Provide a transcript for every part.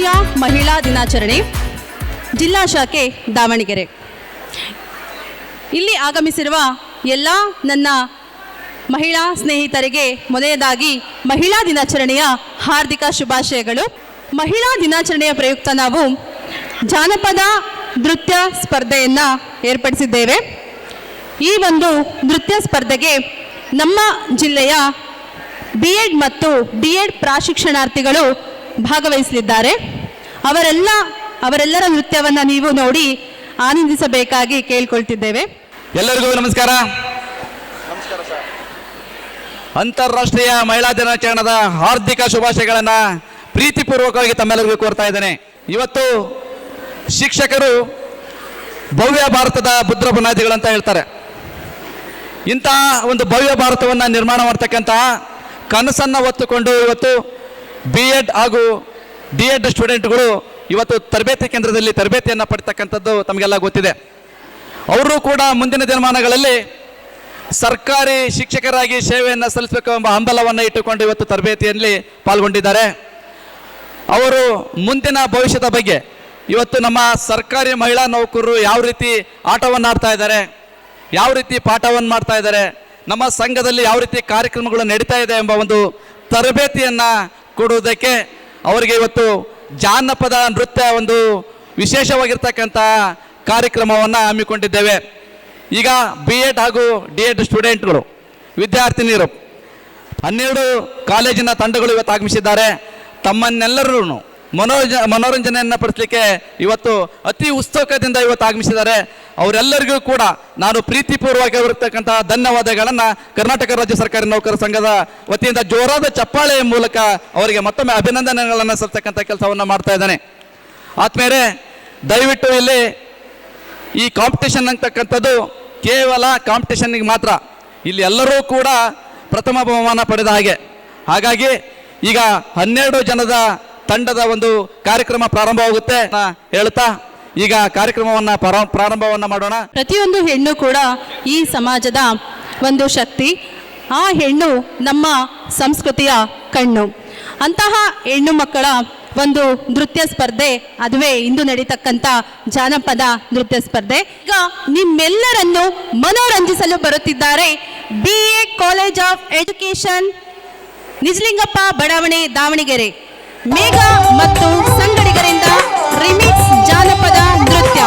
ರಾಷ್ಟ್ರೀಯ ಮಹಿಳಾ ದಿನಾಚರಣೆ ಜಿಲ್ಲಾ ಶಾಖೆ ದಾವಣಗೆರೆ. ಇಲ್ಲಿ ಆಗಮಿಸಿರುವ ಎಲ್ಲ ನನ್ನ ಮಹಿಳಾ ಸ್ನೇಹಿತರಿಗೆ ಮೊದಲನೇದಾಗಿ ಮಹಿಳಾ ದಿನಾಚರಣೆಯ ಹಾರ್ದಿಕ ಶುಭಾಶಯಗಳು. ಮಹಿಳಾ ದಿನಾಚರಣೆಯ ಪ್ರಯುಕ್ತ ನಾವು ಜಾನಪದ ನೃತ್ಯ ಸ್ಪರ್ಧೆಯನ್ನು ಏರ್ಪಡಿಸಿದ್ದೇವೆ. ಈ ಒಂದು ನೃತ್ಯ ಸ್ಪರ್ಧೆಗೆ ನಮ್ಮ ಜಿಲ್ಲೆಯ BEd ಮತ್ತು D.Ed ಪ್ರಶಿಕ್ಷಣಾರ್ಥಿಗಳು ಭಾಗವಹಿಸಲಿದ್ದಾರೆ. ಅವರೆಲ್ಲರ ನೃತ್ಯವನ್ನು ನೀವು ನೋಡಿ ಆನಂದಿಸಬೇಕಾಗಿ ಕೇಳಿಕೊಳ್ತಿದ್ದೇವೆ. ಎಲ್ಲರಿಗೂ ನಮಸ್ಕಾರ. ಅಂತಾರಾಷ್ಟ್ರೀಯ ಮಹಿಳಾ ದಿನಾಚರಣೆದ ಹಾರ್ದಿಕ ಶುಭಾಶಯಗಳನ್ನು ಪ್ರೀತಿಪೂರ್ವಕವಾಗಿ ತಮ್ಮೆಲ್ಲರಿಗೂ ಕೋರ್ತಾ ಇದ್ದೇನೆ. ಇವತ್ತು ಶಿಕ್ಷಕರು ಭವ್ಯ ಭಾರತದ ಭದ್ರ ಬುನಾದಿಗಳಂತ ಹೇಳ್ತಾರೆ. ಇಂತಹ ಒಂದು ಭವ್ಯ ಭಾರತವನ್ನು ನಿರ್ಮಾಣ ಮಾಡ್ತಕ್ಕಂತಹ ಕನಸನ್ನು ಹೊತ್ತುಕೊಂಡು ಇವತ್ತು BEd ಹಾಗೂ D.Ed ಸ್ಟೂಡೆಂಟ್ಗಳು ಇವತ್ತು ತರಬೇತಿ ಕೇಂದ್ರದಲ್ಲಿ ತರಬೇತಿಯನ್ನು ಪಡ್ತಕ್ಕಂಥದ್ದು ತಮಗೆಲ್ಲ ಗೊತ್ತಿದೆ. ಅವರು ಕೂಡ ಮುಂದಿನ ದಿನಮಾನಗಳಲ್ಲಿ ಸರ್ಕಾರಿ ಶಿಕ್ಷಕರಾಗಿ ಸೇವೆಯನ್ನು ಸಲ್ಲಿಸಬೇಕು ಎಂಬ ಹಂಬಲವನ್ನು ಇಟ್ಟುಕೊಂಡು ಇವತ್ತು ತರಬೇತಿಯಲ್ಲಿ ಪಾಲ್ಗೊಂಡಿದ್ದಾರೆ. ಅವರು ಮುಂದಿನ ಭವಿಷ್ಯದ ಬಗ್ಗೆ ಇವತ್ತು ನಮ್ಮ ಸರ್ಕಾರಿ ಮಹಿಳಾ ನೌಕರರು ಯಾವ ರೀತಿ ಆಟವನ್ನು ಆಡ್ತಾ ಇದ್ದಾರೆ, ಯಾವ ರೀತಿ ಪಾಠವನ್ನು ಮಾಡ್ತಾ ಇದ್ದಾರೆ, ನಮ್ಮ ಸಂಘದಲ್ಲಿ ಯಾವ ರೀತಿ ಕಾರ್ಯಕ್ರಮಗಳು ನಡೀತಾ ಇದೆ ಎಂಬ ಒಂದು ತರಬೇತಿಯನ್ನು ಕೊಡುವುದಕ್ಕೆ ಅವರಿಗೆ ಇವತ್ತು ಜಾನಪದ ನೃತ್ಯ ಒಂದು ವಿಶೇಷವಾಗಿರ್ತಕ್ಕಂಥ ಕಾರ್ಯಕ್ರಮವನ್ನು ಹಮ್ಮಿಕೊಂಡಿದ್ದೇವೆ. ಈಗ BEd ಹಾಗೂ D.Ed ಸ್ಟೂಡೆಂಟ್ಗಳು ವಿದ್ಯಾರ್ಥಿನಿಯರು 12 ಕಾಲೇಜಿನ ತಂಡಗಳು ಇವತ್ತು ಆಗಮಿಸಿದ್ದಾರೆ. ತಮ್ಮನ್ನೆಲ್ಲರೂ ಮನೋರಂಜನೆಯನ್ನು ಪಡಿಸಲಿಕ್ಕೆ ಇವತ್ತು ಅತಿ ಉತ್ಸುಕದಿಂದ ಇವತ್ತು ಆಗಮಿಸಿದ್ದಾರೆ. ಅವರೆಲ್ಲರಿಗೂ ಕೂಡ ನಾನು ಪ್ರೀತಿಪೂರ್ವಕವಾಗಿರ್ತಕ್ಕಂಥ ಧನ್ಯವಾದಗಳನ್ನು ಕರ್ನಾಟಕ ರಾಜ್ಯ ಸರ್ಕಾರಿ ನೌಕರರ ಸಂಘದ ವತಿಯಿಂದ ಜೋರಾದ ಚಪ್ಪಾಳೆಯ ಮೂಲಕ ಅವರಿಗೆ ಮತ್ತೊಮ್ಮೆ ಅಭಿನಂದನೆಗಳನ್ನು ಸಲ್ಲಿಸ್ತಕ್ಕಂಥ ಕೆಲಸವನ್ನು ಮಾಡ್ತಾ ಇದ್ದಾನೆ. ಆದ್ಮೇಲೆ ದಯವಿಟ್ಟು ಇಲ್ಲಿ ಈ ಕಾಂಪಿಟೇಷನ್ ಅಂತಕ್ಕಂಥದ್ದು ಕೇವಲ ಕಾಂಪಿಟೇಷನ್ನಿಗೆ ಮಾತ್ರ, ಇಲ್ಲಿ ಎಲ್ಲರೂ ಕೂಡ ಪ್ರಥಮ ಬಹುಮಾನ ಪಡೆದ ಹಾಗಾಗಿ ಈಗ 12 ಜನದ ತಂಡದ ಒಂದು ಕಾರ್ಯಕ್ರಮ ಪ್ರಾರಂಭವಾಗುತ್ತೆ ಹೇಳ್ತಾ ಈಗ ಕಾರ್ಯಕ್ರಮವನ್ನು ಪ್ರಾರಂಭವನ್ನು ಮಾಡೋಣ. ಪ್ರತಿಯೊಂದು ಹೆಣ್ಣು ಕೂಡ ಈ ಸಮಾಜದ ಒಂದು ಶಕ್ತಿ. ಆ ಹೆಣ್ಣು ನಮ್ಮ ಸಂಸ್ಕೃತಿಯ ಕಣ್ಣು. ಅಂತಹ ಹೆಣ್ಣು ಮಕ್ಕಳ ಒಂದು ನೃತ್ಯ ಸ್ಪರ್ಧೆ, ಅದುವೇ ಇಂದು ನಡೀತಕ್ಕಂಥ ಜಾನಪದ ನೃತ್ಯ ಸ್ಪರ್ಧೆ. ಈಗ ನಿಮ್ಮೆಲ್ಲರನ್ನು ಮನೋರಂಜಿಸಲು ಬರುತ್ತಿದ್ದಾರೆ BA college of education, Nijalingappa ಬಡಾವಣೆ, ದಾವಣಗೆರೆ. ಮೇಘ ಮತ್ತು ಸಂಗಡಿಗರಿಂದ ರಿಮಿಕ್ಸ್ ಜಾನಪದ ನೃತ್ಯ.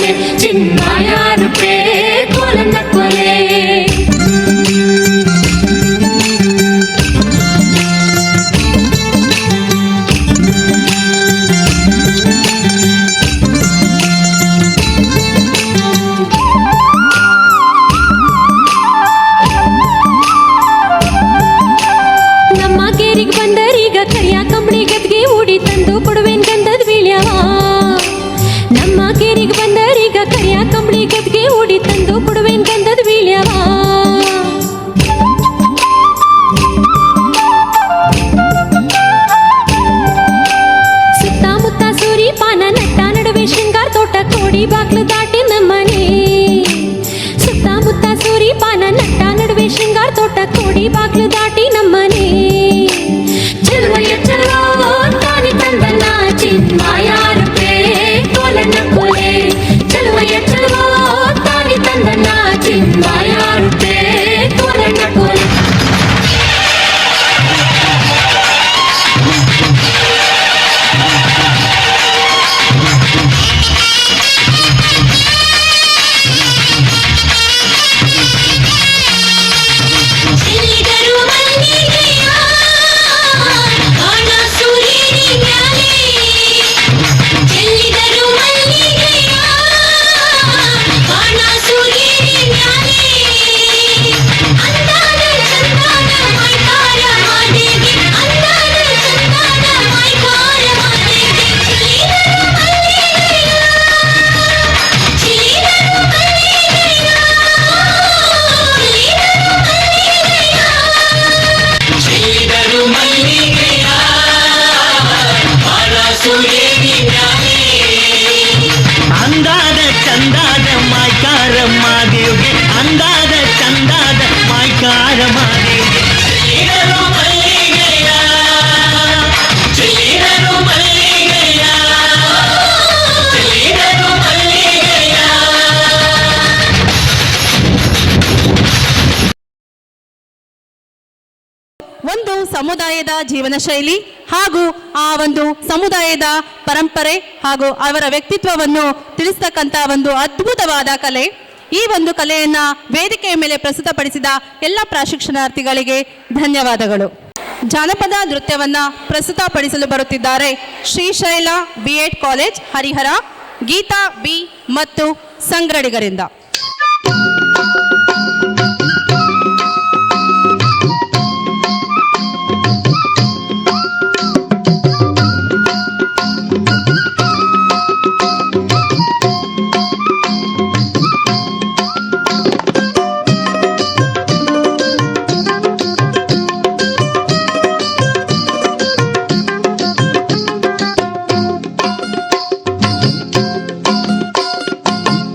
ಕೊಲೆ ಚಿನ್ಮಯ ರೂಪೇ ಕೋಲನ್ನ ಕೊಲೆ ನಮ್ಮ ಕೇರಿಗೆ ಬಂದರೀಗ ಕರಿಯ ಕಂಬಳಿ ಗದ್ಗೆ ಉಡಿ ತಂದು ಕೊಡುವೇನ್ ಗಂಧದ ಬೀಳ್ಯವ ನಮ್ಮ ಕೇರಿಗೆ ಬಂದರೀಗ ಕರಿಯ ಕಂಬಳಿ ಗದ್ಗೆ ಉಡಿ ತಂದು ಕೊಡುವೇನ್ ಗಂಧದ ಬೀಳ್ಯವ ಸುತ್ತಮುತ್ತ ಸೂರಿ ಪಾನ ನಟ್ಟ ನಡುವೆ ಶೃಂಗಾರ ತೋಟ ಕೋಡಿ ಬಾಗ್ಲು ದಾಟಿ ನಮ್ಮನೆ ಸುತ್ತಮುತ್ತ ಸೂರಿ ಪಾನ ನಟ್ಟ ನಡುವೆ ಶೃಂಗಾರ ತೋಟ ಕೋಡಿ ಬಾಗ್ಲು ದಾಟಿ ನಮ್ಮನೆ ಚಲುವಯ್ಯ ಚಲೋ ತಾನಿ ತಂದನ ಚಿನ್ಮಯ ರೂಪೇ ಕೋಲನ್ನ ಕೊಲೆ ಚಲುವಯ್ಯ ಚಲೋ ತಾನಿ ತಂದನ ಚಿನ್ಮಯ ರೂಪೇ ಕೋಲನ್ನ ಕೊಲೆ ಚೆಲ್ಲಿದರು ಮಲ್ಲಿಗೆಯ ಬಾಣ ಸೂರ್ಯನ ಮ್ಯಾಲೆ ಚೆಲ್ಲಿದರು ಮಲ್ಲಿಗೆಯ ಬಾಣ ಸೂರ್ಯನ ಮ್ಯಾಲೆ ಅಂದಾದ ಚಂದಾನ ಮೈಕಾರ ಮಾದೇವಿ ಅಂದಾದ ಚಂದಾನ ಮೈಕಾರ ಮಾದೇವಿ ಚೆಲ್ಲಿದರು ಮಲ್ಲಿಗೆಯ ಚೆಲ್ಲಿದರು ಮಲ್ಲಿಗೆಯ ಚೆಲ್ಲಿದರು ಮಲ್ಲಿಗೆಯ ಬಾಣ ಸೂರ್ಯನ ಮ್ಯಾಲೆ ಅಂದಾದ ಚಂದಾದ ಮಾಯ್ಕಾರ ಮಾದೇವ್ಗೆ ಅಂದಾದ ಚಂದಾದ ಮಾಯ್ಕಾರ ಮಾದೇವ್ಗೆ ಚೆಲ್ಲಿದರು ಮಲ್ಲಿಗೆಯ ಚೆಲ್ಲಿದರು ಮಲ್ಲಿಗೆಯ ಚೆಲ್ಲಿದರು ಮಲ್ಲಿಗೆಯ ಒಂದು ಸಮುದಾಯದ ಜೀವನ ಶೈಲಿ ಹಾಗೂ ಆ ಒಂದು ಸಮುದಾಯದ ಪರಂಪರೆ ಹಾಗೂ ಅವರ ವ್ಯಕ್ತಿತ್ವವನ್ನು ತಿಳಿಸ್ತಕ್ಕಂಥ ಒಂದು ಅದ್ಭುತವಾದ ಕಲೆ. ಈ ಒಂದು ಕಲೆಯನ್ನ ವೇದಿಕೆಯ ಮೇಲೆ ಪ್ರಸ್ತುತಪಡಿಸಿದ ಎಲ್ಲ ಪ್ರಶಿಕ್ಷಣಾರ್ಥಿಗಳಿಗೆ ಧನ್ಯವಾದಗಳು. ಜಾನಪದ ನೃತ್ಯವನ್ನ ಪ್ರಸ್ತುತಪಡಿಸಲು ಬರುತ್ತಿದ್ದಾರೆ Srishaila B.Ed college Harihara, Geetha B ಮತ್ತು ಸಂಗ್ರಡಿಗರಿಂದ.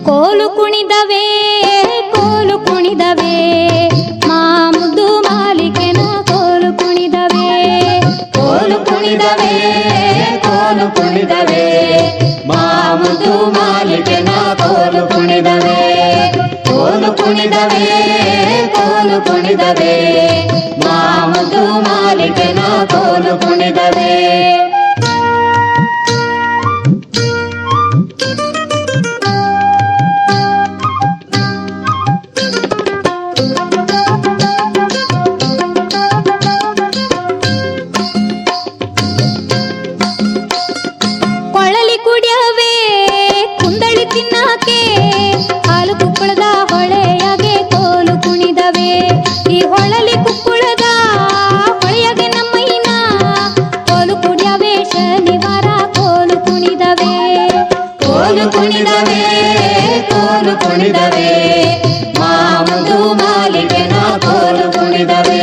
ಕೋಲು ಕುಣಿದವೇ ಕೋಲು ಕುಣಿದವೇ ಮಾಮುದು ಮಾಲಿಕೆನ ಕೋಲು ಕುಣಿದವೇ ಕೋಲು ಕುಣಿದವೇ ಕೋಲು ಕುಣಿದವೇ ಮಾಮುದು ಮಾಲಿಕೆನ ಕೋಲು ಕುಣಿದವೇ ಕೋಲು ಕುಣಿದವೇ ಕೋಲು ಕುಣಿದವೇ ಮಾಮುದು ಮಾಲಿಕೆನ ಕೋಲು ಕುಣಿದವೇ ಕೊಳಲಿ ಕುಡಿಯವೇ ಕುಂದಳಿ ತಿನ್ನಕ್ಕೆ ಹಾಲು ಕುಕ್ಕುಳದ ಹೊಳೆಯಾಗೆ ಕೋಲು ಕುಣಿದವೇ ಈ ಹೊಳಲಿ ಕುಕ್ಕುಳದ ಹೊಳೆಯಾಗೆ ನಮ್ಮಯ್ಯನ ಕೋಲು ಕುಡಿಯವೇ ಶನಿವಾರ ಕೋಲು ಕುಣಿದವೇ ಕೋಲು ಕುಣಿದವೇ ಕೋಲು ಕುಣಿದವೇ ಮಾಮುದು ಮಾಲಿಕೆನ ಕೋಲು ಕುಣಿದವೇ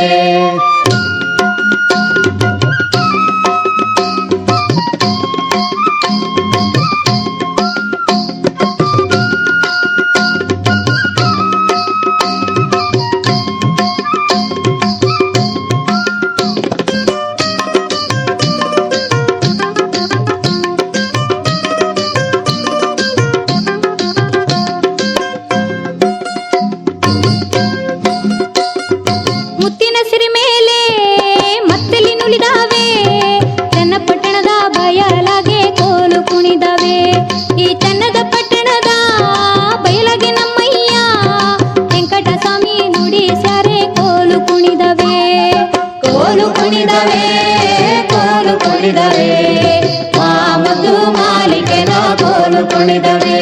ಕುಣಿದವೆ.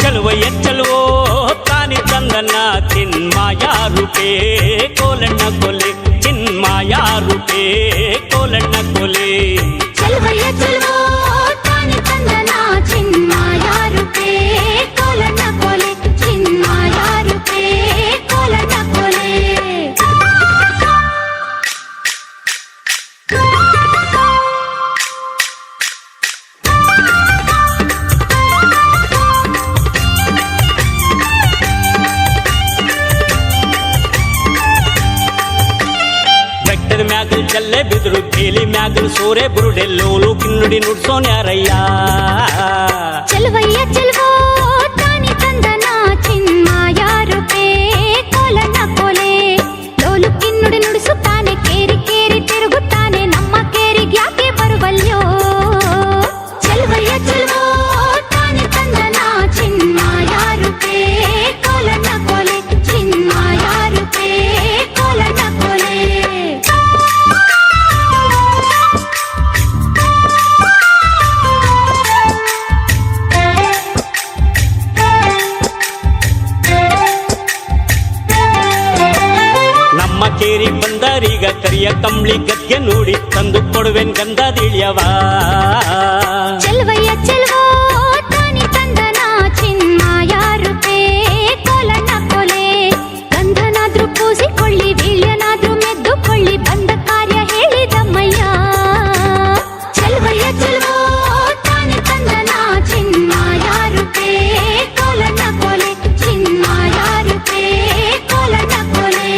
ಚಲುವಯ್ಯ ಚಲುವೋ ತಾನಿ ತಂದನ ಚಿನ್ಮಾಯ ರೂಪೇ ಕೋಲಣ್ಣ ಕೊಲೆ ಚಿನ್ಮಾಯ ರೂಪೇ ಕೋಲಣ್ಣ ಕೊಲೆ. ಚೆಲುವಯ್ಯ ಚೆಲುವೋ ತಾನಿ ತಂದನ ಚಿನ್ಮಾಯ ರೂಪೇ ಕೋಲಣ್ಣ ಕೊಲೆ ಚಿನ್ಮಾಯ ರೂಪೇ ಕೋಲಣ್ಣ ಕೊಲೆ. ಬೆಟ್ಟದ ಮ್ಯಾಗಲ್ ಜಲ್ಲೆ ಬಿದ್ರು ಬೇಲಿ ಮ್ಯಾಗಲ್ ಸೋರೆ ಬುರುಡೆ ಲೋಲು ಕಿನ್ನುಡಿ ನುಡ್ಸೋನ್ ಯಾರಯ್ಯ. ಚೆಲುವಯ್ಯ ಚೆಲುವೋ ತಾನಿ ತಂದನ ಚಿನ್ಮಾಯ ರೂಪೇ ಕೋಲಣ್ಣ ಕೊಲೆ. ಲೋಲು ಕಿನ್ನುಡಿ ನುಡಿಸುತ್ತಾನೆ ಕೇರಿ ಕೇರಿ ತಿರುಗುತ್ತಾನೆ ನಮ್ಮ ಕೇರಿಗೆ ಯಾಕೆ ಬರುವಲ್ಯೋ. ಚೆಲುವಯ್ಯ ಚೆಲುವೋ ತಾನಿ ತಂದನ ಚಿನ್ಮಾಯ ರೂಪೇ ಕೋಲಣ್ಣ ಕೊಲೆ ಚಿನ್ಮಾಯ ರೂಪೇ ಕೋಲಣ್ಣ ಕೊಲೆ. ನಮ್ಮ ಕೇರಿ ಬಂದರೀಗ ಕರಿಯ ಕಂಬ್ಳಿ ಗದ್ಗೆ ನೋಡಿ ತಂದು ಕೊಡುವೆನ್ ಗಂಧದಿಳಿಯವ. ಚೆಲುವಯ್ಯ ಚೆಲುವೋ ತಾನಿ ತಂದನ ಚಿನ್ಮಾಯ ರೂಪೇ ಕೋಲಣ್ಣ ಕೊಲೆ. ಗಂಧನಾದ್ರೂ ಪೂಸಿಕೊಳ್ಳಿ ವೀಳ್ಯನಾದ್ರೂ ಮೆದ್ದುಕೊಳ್ಳಿ ಬಂದ ಕಾರ್ಯ ಹೇಳಿದಮ್ಮಯ್ಯ. ಚೆಲುವಯ್ಯ ಚೆಲುವೋ ತಾನಿ ತಂದನ ಚಿನ್ಮಾಯ ರೂಪೇ ಕೋಲಣ್ಣ ಕೊಲೆ ಚಿನ್ಮಾಯ ರೂಪೇ ಕೋಲಣ್ಣ ಕೊಲೆ.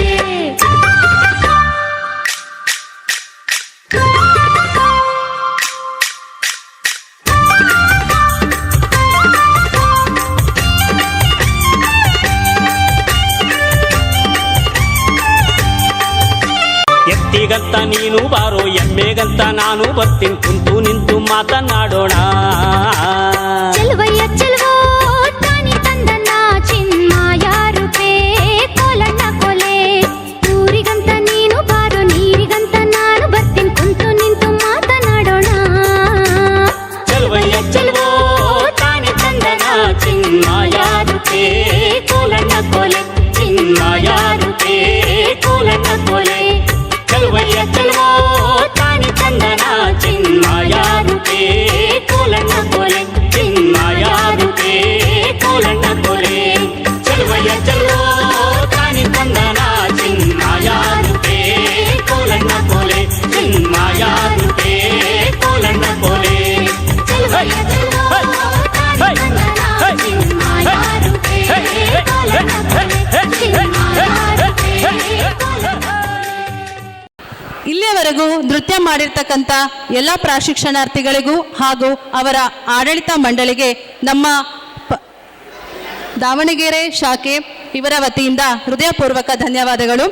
ಎತ್ತಿಗಂತ ನೀನು ಬಾರೋ ಎಮ್ಮೆಗಂತ ನಾನು ಬರ್ತೀನಿ ಕುಂತು ನಿಂತು ಮಾತನಾಡೋಣ. ಚೆಲುವಯ್ಯ ಚೆಲುವೋ ತಾನಿ ತಂದನ ಚಿನ್ಮಾಯ ರೂಪೇ ಕೋಲಣ್ಣ ಕೊಲೆ. ಊರಿಗಂತ ನೀನು ಬಾರೋ ನೀರಿಗಂತ ನಾನು ಬರ್ತೀನಿ ಕುಂತು ನಿಂತು ಮಾತನಾಡೋಣ. ಚೆಲುವಯ್ಯ ಚೆಲುವೋ ತಾನಿ ತಂದನ ಚಿನ್ಮಾಯ ರೂಪೇ ಕೋಲಣ್ಣ ಕೊಲೆ ಚಿನ್ಮಾಯ ರೂಪೇ ಕೋಲಣ್ಣ ಕೊಲೆ. ಚೆಲುವಯ್ಯ ಚೆಲುವೋ ತಾನಿ ತಂದನ ಚಿನ್ಮಾಯ ರೂಪೇ ಕೋಲಣ್ಣ ಕೊಲೆ ಚಿನ್ಮಾಯ ರೂಪೇ ಕೋಲಣ್ಣ ಕೊಲೆ. ಚೆಲುವಯ್ಯ ಚೆಲುವೋ ತಾನಿ ತಂದನ ಚಿನ್ಮಾಯ ರೂಪೇ ಕೋಲಣ್ಣ ಕೊಲೆ ಚಿನ್ಮಾಯ ರೂಪೇ ಕೋಲಣ್ಣ ಕೊಲೆ. ಚೆಲುವಯ್ಯ ಚೆಲುವೋ ತಾನಿ ತಂದನ ಚಿನ್ಮಾಯ ರೂಪೇ ಕೋಲಣ್ಣ ಕೊಲೆ ಚಿನ್ಮಾಯ ರೂಪೇ ಕೋಲಣ್ಣ. ಇಲ್ಲಿಯವರೆಗೂ ನೃತ್ಯ ಮಾಡಿರ್ತಕ್ಕಂಥ ಎಲ್ಲ ಪ್ರಶಿಕ್ಷಣಾರ್ಥಿಗಳಿಗೂ ಹಾಗೂ ಅವರ ಆಡಳಿತ ಮಂಡಳಿಗೆ ನಮ್ಮ ದಾವಣಗೆರೆ ಶಾಖೆ ಇವರ ವತಿಯಿಂದ ಹೃದಯಪೂರ್ವಕ ಧನ್ಯವಾದಗಳು.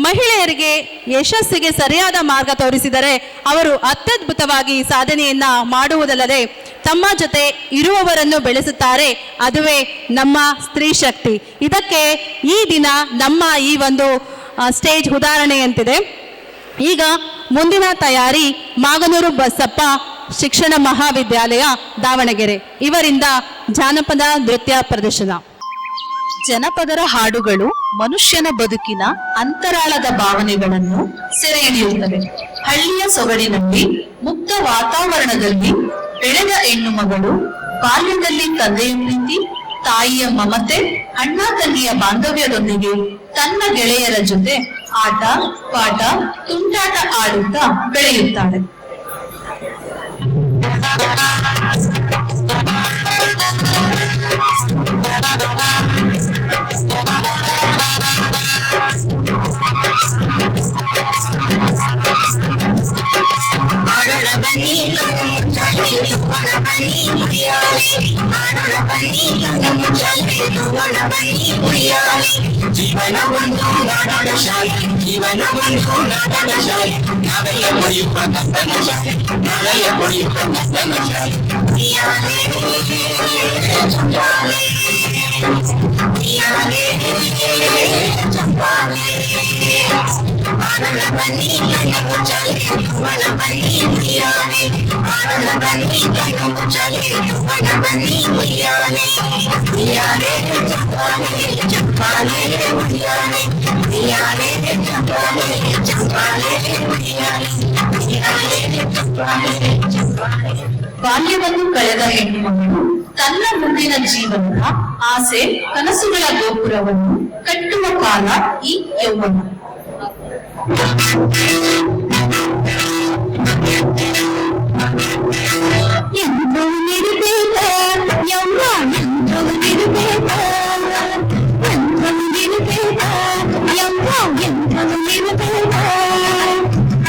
ಮಹಿಳೆಯರಿಗೆ ಯಶಸ್ಸಿಗೆ ಸರಿಯಾದ ಮಾರ್ಗ ತೋರಿಸಿದರೆ ಅವರು ಅತ್ಯದ್ಭುತವಾಗಿ ಸಾಧನೆಯನ್ನ ಮಾಡುವುದಲ್ಲದೆ ತಮ್ಮ ಜೊತೆ ಇರುವವರನ್ನು ಬೆಳೆಸುತ್ತಾರೆ. ಅದುವೇ ನಮ್ಮ ಸ್ತ್ರೀ ಶಕ್ತಿ. ಇದಕ್ಕೆ ಈ ದಿನ ನಮ್ಮ ಈ ಒಂದು ಸ್ಟೇಜ್ ಉದಾಹರಣೆಯಂತಿದೆ. ಈಗ ಮುಂದಿನ ತಯಾರಿ ಮಾಗನೂರು ಬಸಪ್ಪ ಶಿಕ್ಷಣ ಮಹಾವಿದ್ಯಾಲಯ ದಾವಣಗೆರೆ ಇವರಿಂದ ಜಾನಪದ ನೃತ್ಯ ಪ್ರದರ್ಶನ. ಜನಪದರ ಹಾಡುಗಳು ಮನುಷ್ಯನ ಬದುಕಿನ ಅಂತರಾಳದ ಭಾವನೆಗಳನ್ನು ಸೆರೆ ಹಿಡಿಯುತ್ತವೆ. ಹಳ್ಳಿಯ ಸೊಗಡಿನಲ್ಲಿ ಮುಕ್ತ ವಾತಾವರಣದಲ್ಲಿ ಬೆಳೆದ ಹೆಣ್ಣು ಮಗಳು ಬಾಲ್ಯದಲ್ಲಿ ತಂದೆಯ ಪ್ರೀತಿ, ತಾಯಿಯ ಮಮತೆ, ಅಣ್ಣ ತಂಗಿಯ ಬಾಂಧವ್ಯದೊಂದಿಗೆ ತನ್ನ ಗೆಳೆಯರ ಜೊತೆ ಆಟ ಪಾಠ ತುಂಟಾಟ ಆಡುತ್ತಾ ಬೆಳೆಯುತ್ತಾಳೆ. ಬನ್ನಿ ಜೀವನ ಒಂದು ನಾಡನ ಶಾಲೆ, ಜೀವನ ಒಂದು ನಾಡನ ಶಾಲೆ, ನಾವೆಲ್ಲ ಪಡೆಯುವ ಕಷ್ಟನ ಶಾಲೆ, ನಾವೆಲ್ಲ ಪಡೆಯುವ ಕಷ್ಟನ ಶಾಲೆ. ಆನಂದ ಬನ್ನಿ ಕಣ್ಣ ಮುಚ್ಚಾಲೆ, ಯುವನ ಬನ್ನಿ ಉಯ್ಯಾಲೆ, ಆನಂದ ಬನ್ನಿ ಕಣ್ಣ ಮುಚ್ಚಾಲೆ, ಯುವನ ಬನ್ನಿ ಉಯ್ಯಾಲೆ, ಉಯ್ಯಾಲೆ ಚಪ್ಪಾಲೆ, ಚಪ್ಪಾಲೆ ಉಯ್ಯಾಲೆ, ಉಯ್ಯಾಲೆ ಚಪ್ಪಾಲೆ, ಚಪ್ಪಾಲೆ ಉಯ್ಯಾಲೆ, ಉಯ್ಯಾಲೆ ಚಪ್ಪಾಲೆ, ಚಪ್ಪಾಲೆ. ಬಾಲ್ಯವನ್ನು ಕಳೆದ ಹೆಣ್ಣು ಮಗಳು ತನ್ನ ಮುಂದಿನ ಜೀವನದ ಆಸೆ ಕನಸುಗಳ ಗೋಪುರವನ್ನು ಕಟ್ಟುವ ಕಾಲ ಈ ಯೌವನ.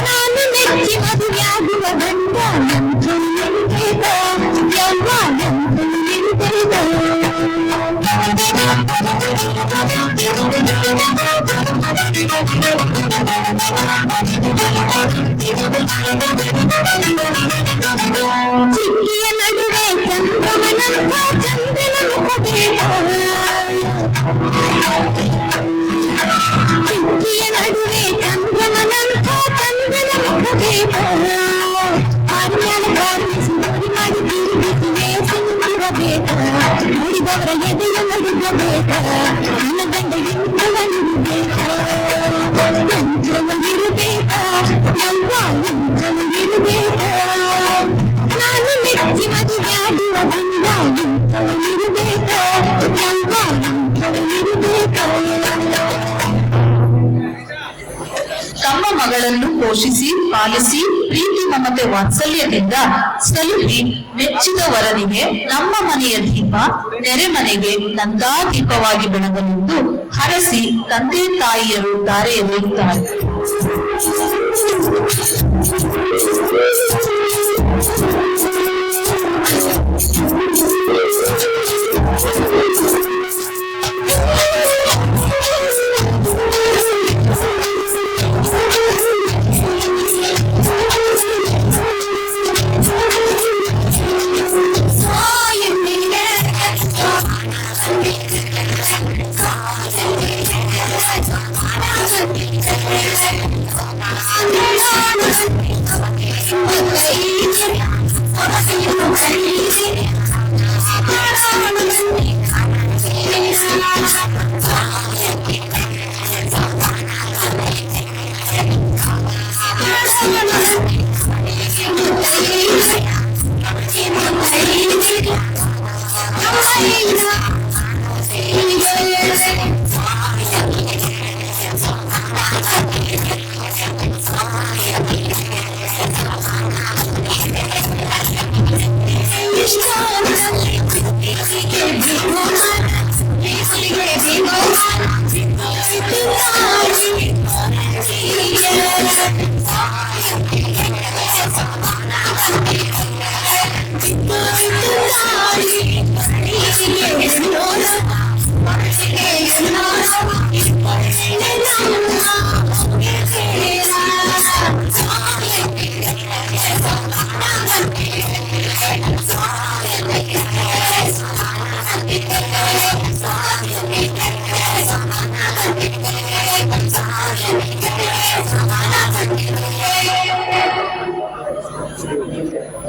ನಾನು ಮೆಚ್ಚಿ ಮದುವೆಯಾಗುವ ಗಂಡ ಚಿಕ್ಕಿಯ ನಡುವೆ ಚಂದ್ರಮನಂತ ಚಂದ್ರನ ಮುಖಬೇಕ, ಚಿಕ್ಕಿಯ ನಡುವೆ ಚಂದ್ರಮನಂತ ಚಂದ್ರನ ಮುಖಬೇಕ, ಆರ್ಯಾನ ಕಾಣಿಸಿ ನೋಡಿ ಮಾಡಿ ತಿರುಗಿಸಿ ವೇಸಿರಬೇಕ, ನೋಡಿದವರ ಎದೆಯ ನಡುಗಬೇಕ, ನನ್ನ ಗಂಡ ಇಂದ್ರವನಿರಬೇಕ, ಇಂದ್ರವನಿರಬೇಕ, ಯವ್ವ ಇಂದ್ರವನಿರಬೇಕ, ನಾನು ಮೆಚ್ಚಿ ಮದುವೆಯಾಗುವ ಗಂಡ ಇಂದ್ರವನಿರಬೇಕ, ಯವ್ವ ಇಂದ್ರವನಿರಬೇಕ. ತಮ್ಮ ಮಗಳನ್ನು ಪೋಷಿಸಿ ಪಾಲಿಸಿ ಪ್ರೀತಿ ಮಮತೆ ವಾತ್ಸಲ್ಯದಿಂದ ಸಲುಹಿ ಮೆಚ್ಚಿದ ವರನಿಗೆ ನಮ್ಮ ಮನೆಯ ದೀಪ ನೆರೆ ಮನೆಗೆ ನಂದಾದೀಪವಾಗಿ ಬೆಳಗಲೆಂದು ಹರಸಿ ತಂದೆ ತಾಯಿಯರು ತಾರೆ ಎರೆಯುತ್ತಾರೆ.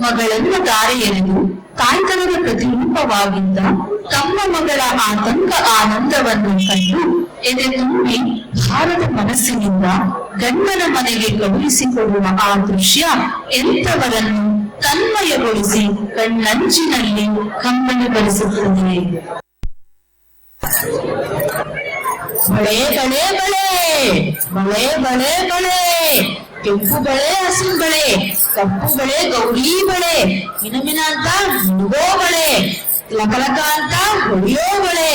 ಮಗಳನ್ನು ತಾರೆ ಎರೆದು ತಾಯ್ತನದ ಪ್ರತಿರೂಪವಾಗಿದ್ದ ತಮ್ಮ ಮಗಳ ಆತಂಕ ಆನಂದವನ್ನು ಕಂಡು ಎದೆ ತುಂಬಿ ಭಾರದ ಮನಸ್ಸಿನಿಂದ ಗಂಡನ ಮನೆಗೆ ಕಳುಹಿಸಿಕೊಡುವ ಆ ದೃಶ್ಯ ಎಂಥವರನ್ನು ತನ್ಮಯಗೊಳಿಸಿ ಕಣ್ಣಂಚಿನಲ್ಲಿ ಕಂಬನಿ ಬರೆಸುತ್ತದೆ. ಬಳೆ ಬಳೆ ಬಳೆ ಬಳೆ ಬಳೆ ಬಳೆ, ಕೆಂಪು ಬಳೆ ಹಸಿರು ಬಳೆ, ಕಪ್ಪು ಬಳೆ ಗೌರಿ ಬಳೆ, ಮಿನಮಿನ ಅಂತ ಮುಳುಗೋ ಬಳೆ, ಲಕಲಕ ಅಂತ ಹೊಳೆಯೋ ಬಳೆ,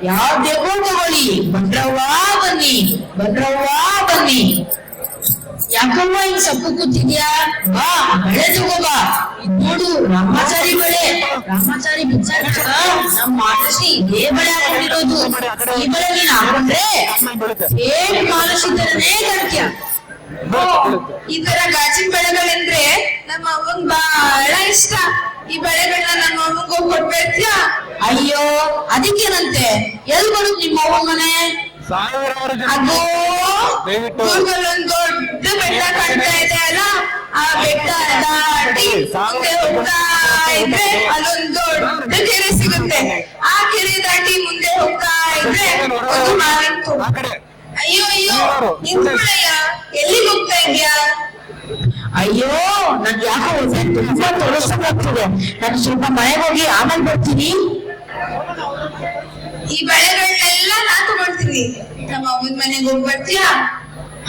ಯಾವ್ ಬೇಕೋ ತಗೊಳ್ಳಿ, ಬಂದ್ರವ್ವ ಬನ್ನಿ, ಬಂದ್ರವ್ವ ಬನ್ನಿ. ಯಾಕವ್ವ ಹಿಂಗ್ ಸಪ್ಪು ಕೂತಿದ್ಯಾ? ಬಾ ಬಳೆ ತಗೋ ಬಾ, ನೋಡು ರಾಮಾಚಾರಿ ಬಳೆ. ರಾಮಾಚಾರಿ ಬಿಚ್ಚಾಕ ನಮ್ಮ ಮಹಾಲಕ್ಷ್ಮಿ ಇದೇ ಬಳೆ ಹಾಕೊಂಡಿರೋದು. ಈ ಬಳೆ ನೀನ್ ಹಾಕೊಂಡ್ರೆ ಏನ್ ಮಹಾಲಕ್ಷ್ಮಿ ಕಾಣ್ತೀಯ. ಈ ತರ ಗಾಜಿನ ಬಳೆಗಳಂದ್ರೆ ನಮ್ಮ ಅವ್ವಂಗ್ ಬಹಳ ಇಷ್ಟ. ಈ ಬಳೆಗಳನ್ನ ನಮ್ಮ ಅವ್ವಂಗ್ ಹೋಗಿ ಕೊಟ್ಬಿಡ್ತೀಯಾ? ಅಯ್ಯೋ ಅದಕ್ಕೇನಂತೆ, ಎಲ್ ಬರುದ್ ನಿಮ್ಮ ಅವ್ವ ಮನೆ? ಅದು ದೂರದಲ್ಲೊಂದ್ ದೊಡ್ಡ ಬೆಟ್ಟ ಕಾಣ್ತಾ ಇದೆ ಅಲ್ಲ, ಆ ಬೆಟ್ಟ ದಾಟಿ ಮುಂದೆ ಹೋಗ್ತಾ ಇದ್ರೆ ಅಲ್ಲೊಂದ್ ದೊಡ್ಡ ಕೆರೆ ಸಿಗುತ್ತೆ. ಆ ಕೆರೆ ದಾಟಿ ಮುಂದೆ ಹೋಗ್ತಾ ಇದ್ರೆ ಒಂದು ಮಾವಿನ ತೋಟ. ಅಯ್ಯೋ ಅಯ್ಯೋ ನಿಂತ್ಕೊಳ್ಳಯ್ಯ, ಎಲ್ಲಿಗೆ ಹೋಗ್ತಾ ಇದ್ಯಾ? ಅಯ್ಯೋ ನನ್ ಯಾಕೋ ತುಂಬಾ ತೊಡಸ್ಬೇಕಾಗ್ತಿದೆ. ನಾನು ಸ್ವಲ್ಪ ಮನೆಗೆ ಹೋಗಿ ಆಮೇಲೆ ಬರ್ತೀನಿ. ಈ ಬಳೆಗಳನ್ನೆಲ್ಲ ನಾನ್ ತಗೊಳ್ತೀನಿ. ನಮ್ಮ ಅವ್ವನ ಮನೆಗೆ ಹೋಗಿ ಬರ್ತೀಯಾ?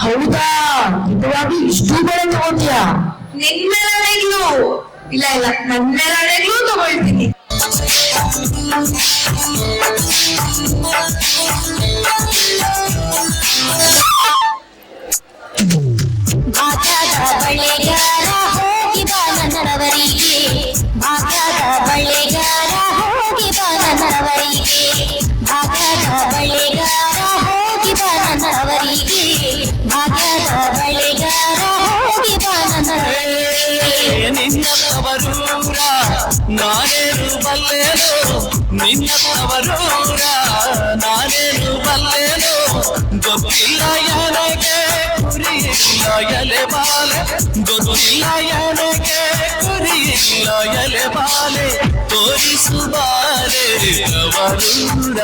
ಹೌದಾ, ನಿಜವಾಗಿ ಇಷ್ಟು ಬೆಳೆ ತಗೋತೀಯಾ? ನಿನ್ ಮೇಲಾಣೆಗ್ಲು ಇಲ್ಲ ಇಲ್ಲ, ನನ್ ಮೇಲಾಣೆಗ್ಲು ತಗೊಳ್ತೀನಿ. ಭಾಗ್ಯದ ಬಳೆಗಾರ ಹೋಗಿ ಬಾ ನನ್ನವರಿಗೆ, ಭಾಗ್ಯದ ಬಳೆಗಾರ ಹೋಗಿ ಬಾ ನನ್ನವರಿಗೆ, ಭಾಗ್ಯದ ಬಳೆಗಾರ ಹೋಗಿ ಬಾ ನನ್ನವರಿಗೆ, ಭಾಗ್ಯದ ಬಳೆಗಾರ ಹೋಗಿ ಬಾ ನನ್ನವರಿಗೆ. ನಿನ್ನ ತವರೂರ ನಾನೇನು ಬಲ್ಲೆನು, ನಿನ್ನ ತವರೂರ ನಾನೇನು ಬಲ್ಲೆನು, ಗೊತ್ತಿಲ್ಲ ನನಗೆ ಕುರಿಯಿಲ್ಲ ಎಲೆ ಬಾಲೆ, ಗೊತ್ತಿಲ್ಲ ನನಗೆ ಕುರಿಯಿಲ್ಲ ಎಲೆ ಬಾಲೆ, ತೋರಿಸು ಬಾಲೆ ತವರೂರ.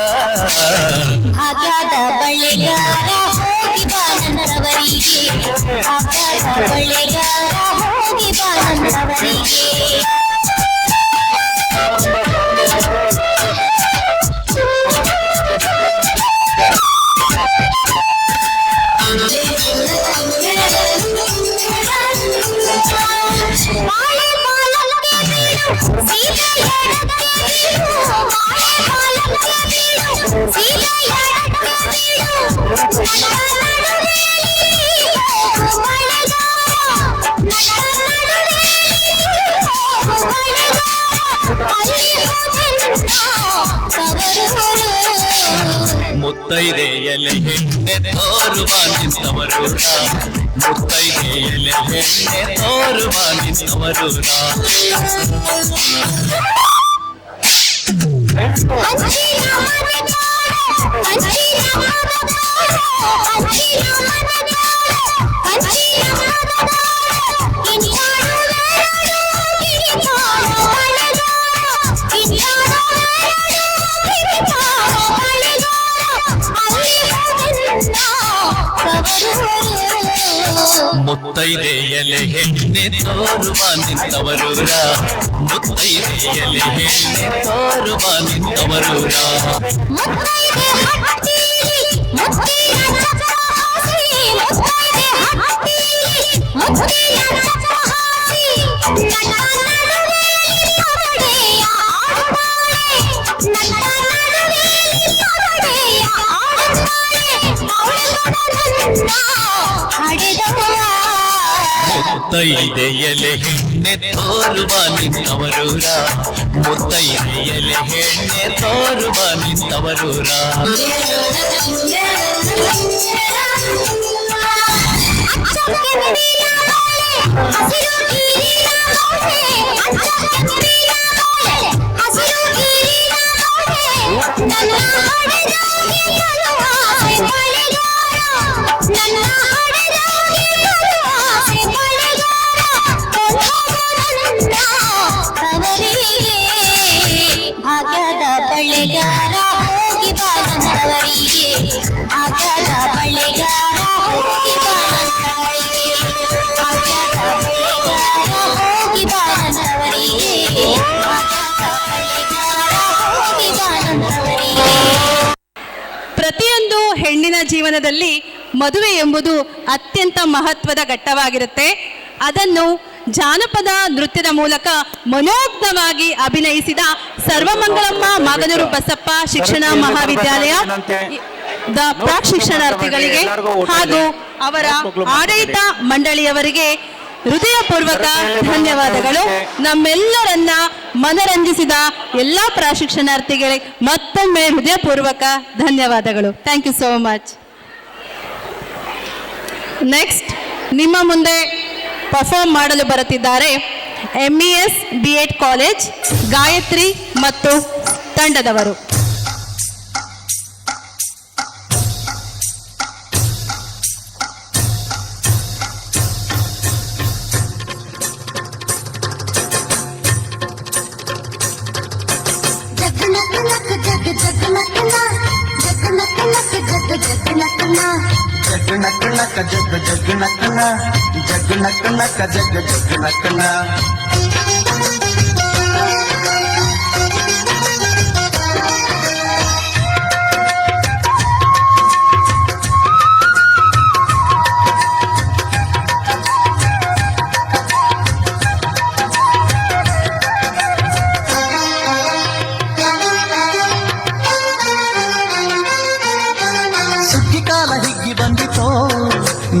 ಭಾಗ್ಯದ ಬಳೆಗಾರ ಹೋಗಿ ಬಾ ನನ್ನವರಿಗೆ, ಭಾಗ್ಯದ ಬಳೆಗಾರ ಹೋಗಿ ಬಾ ನನ್ನವರಿಗೆ. ಬಾಳೆ ಪಾಲಕ್ಕೆ ಬೀಳು, ಸೀತೆ ಎಡಕ್ಕೆ ಬೀಳು, ಬಾಳೆ ಪಾಲಕ್ಕೆ ಬೀಳು, ಸೀತೆ ಎಡಕ್ಕೆ ಬೀಳು, ನನ್ನ ನಡುವೆಯಲ್ಲಿ ಹೋಗು ಬಳೆಗಾರ, ನನ್ನ ನಡುವೆಯಲ್ಲಿ ಹೋಗು ಬಳೆಗಾರ, ಅಲ್ಲಿ ಹೋಗೆನ್ನ ತವರೂರು. ಮುತ್ತೈದೆ ಎಲೆ ಹೆಣ್ಣೆ ತೋರುವ ನಿಂತವರೂರ, ಮುತ್ತೈದೆ ಎಲೆ ಹೆಣ್ಣೆ ತೋರುವ ನಿಂತವರೂರ. ಅಂಚಿನ ಮನೆ ತೋರು, ಅಂಚಿನ ಮನೆ ತೋರು, ಅಂಚಿನ ಮನೆ ತೋರು, ಅಂಚಿನ ಮನೆ ತೋರು, ಇನ್ಯಾರು ಬೇಡರು ಕಿರಿತಾರೋ ಬಳೆಗಾರ, ಇನ್ಯಾರು ಬೇಡರು ಕಿರಿತಾರೋ ಬಳೆಗಾರ, ಅಲ್ಲಿ ಹೋಗೆನ್ನ ತವರೂರು. ಮುತ್ತೈದೆ ಎಲೆ ಹೆಣ್ಣೆ ತೋರುವ ನಿಂತವರೂರ, ಮುತ್ತೈದೆ ಎಲೆ ಹೆಣ್ಣೆ ತೋರುವ ನಿಂತವರೂರ. ಮುತ್ತೈದೆ ಹಟ್ಟಿಲಿ ಮುತ್ತಿನ ಚಪ್ರಹಾಸಿ, ಮುತ್ತೈದೆ ಹಟ್ಟಿಲಿ ಮುತ್ತಿನ ಚಪ್ರಹಾಸಿ, ನನ್ನ ನಡುವೆಯಲ್ಲಿ ಪರಡೆಯ ಆಡುತ್ತಾಳೆ, ನನ್ನ ನಡುವೆಯಲ್ಲಿ ಪರಡೆಯ ಆಡುತ್ತಾಳೆ, ಅವಳು ಹಡೆದವ. ಮುತ್ತೈದೆ ಎಲೆ ಹೆಣ್ಣೆ ತೋರುವ ನಿಂತವರೂರ, ಮುತ್ತೈದೆ ಎಲೆ ಹೆಣ್ಣೆ ತೋರುವ ನಿಂತವರೂರ. ಅಚ್ಚಕ್ಕೆ ಮಿಡಿಯ ಬಾಳೆ, ಹಸಿರು ಕೀರಿನ ಬಾಳೆ, ಅಚ್ಚಕ್ಕೆ ಮಿಡಿಯ ಬಾಳೆ, ಹಸಿರು ಕೀರಿನ ಬಾಳೆ, ನನ್ನ ಹಡೆದಾಗಿ ಕಳುವಾಸೆ ಬಳೆಗಾರ, ನನ್ನ ಹಡೆದಾಗಿ ಕಳುವಾಸೆ ಬಳೆಗಾರ, ಕೊಂಡೋಗನನ್ನ ತವರಿಗೆ. ಭಾಗ್ಯದ ಬಳೆಗಾರ ಹೋಗಿ ಬಾ ನನ್ನವರಿಗೆ, ಭಾಗ್ಯದ ಬಳೆಗಾರ ಹೋಗಿ ಬಾ ನನ್ನವರಿಗೆ, ಭಾಗ್ಯದ ಬಳೆಗಾರ ಹೋಗಿ ಬಾ ನನ್ನವರಿಗೆ, ಭಾಗ್ಯದ ಬಳೆಗಾರ ಹೋಗಿ ಬಾ ನನ್ನವರಿಗೆ. ಪ್ರತಿಯೊಂದು ಹೆಣ್ಣಿನ ಜೀವನದಲ್ಲಿ ಮದುವೆ ಎಂಬುದು ಅತ್ಯಂತ ಮಹತ್ವದ ಘಟ್ಟವಾಗಿರುತ್ತೆ. ಅದನ್ನು ಜಾನಪದ ನೃತ್ಯದ ಮೂಲಕ ಮನೋಜ್ಞವಾಗಿ ಅಭಿನಯಿಸಿದ ಸರ್ವಮಂಗಳಮ್ಮ ಮಾಗನೂರು ಬಸಪ್ಪ ಶಿಕ್ಷಣ ಮಹಾವಿದ್ಯಾಲಯ ಪ್ರಾಕ್ ಶಿಕ್ಷಣಾರ್ಥಿಗಳಿಗೆ ಹಾಗೂ ಅವರ ಆಡಳಿತ ಮಂಡಳಿಯವರಿಗೆ ಹೃದಯಪೂರ್ವಕ ಧನ್ಯವಾದಗಳು. ನಮ್ಮೆಲ್ಲರನ್ನ ಮನರಂಜಿಸಿದ ಎಲ್ಲ ಪ್ರಶಿಕ್ಷಣಾರ್ಥಿಗಳಿಗೆ ಮತ್ತೊಮ್ಮೆ ಹೃದಯಪೂರ್ವಕ ಧನ್ಯವಾದಗಳು. Thank you so much. Next ನಿಮ್ಮ ಮುಂದೆ ಪರ್ಫಾರ್ಮ್ ಮಾಡಲು ಬರುತ್ತಿದ್ದಾರೆ MES B.Ed ಕಾಲೇಜ್ ಗಾಯತ್ರಿ ಮತ್ತು ತಂಡದವರು. जग नक नक जग जग नकना जग नक नक जग जग नकना ಸುಗ್ಗಿ ಕಾಲ ಹಿಗ್ಗಿ ಬಂದಿತೋ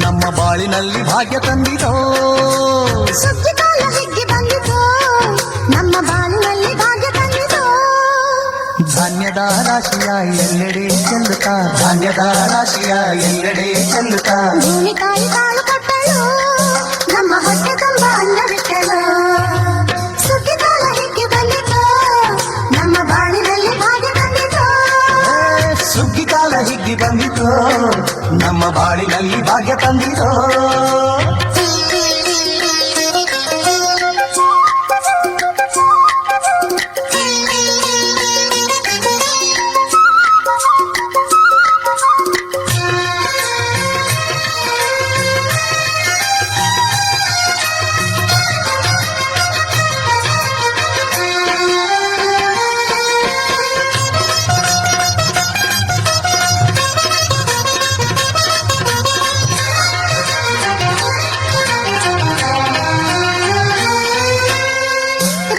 ನಮ್ಮ ಬಾಳಿನಲ್ಲಿ ಭಾಗ್ಯ ತಂದಿತೋ ಸುಗ್ಗಿ ಕಾಲ ಹಿಗ್ಗಿ ಬಂದಿತು ನಮ್ಮ ಬಾಳಿನಲ್ಲಿ ಭಾಗ್ಯ ತಂದಿತು ಧಾನ್ಯದ ರಾಶಿಯ ಎಲ್ಲೆಡೆ ಚೆಲ್ಲುತ್ತಾ ಧಾನ್ಯದ ರಾಶಿಯ ಎಲ್ಲೆಡೆ ಚೆಲ್ಲುತ್ತಾ ಭೂಮಿ ತಾಯಿ ಕಾಳು ಕೊಟ್ಟಳು ನಮ್ಮ ಹೊಟ್ಟೆ ತುಂಬ ಅನ್ನ ಬಿಟ್ಟಳು ಸುಗ್ಗಿ ಕಾಲ ಹಿಗ್ಗಿ ಬಂದಿತು ನಮ್ಮ ಬಾಳಿನಲ್ಲಿ ಭಾಗ್ಯ ತಂದಿತು ಸುಗ್ಗಿ ಕಾಲ ಹಿಗ್ಗಿ ಬಂದಿತೋ ನಮ್ಮ ಬಾಳಿನಲ್ಲಿ ಭಾಗ್ಯ ತಂದಿತೋ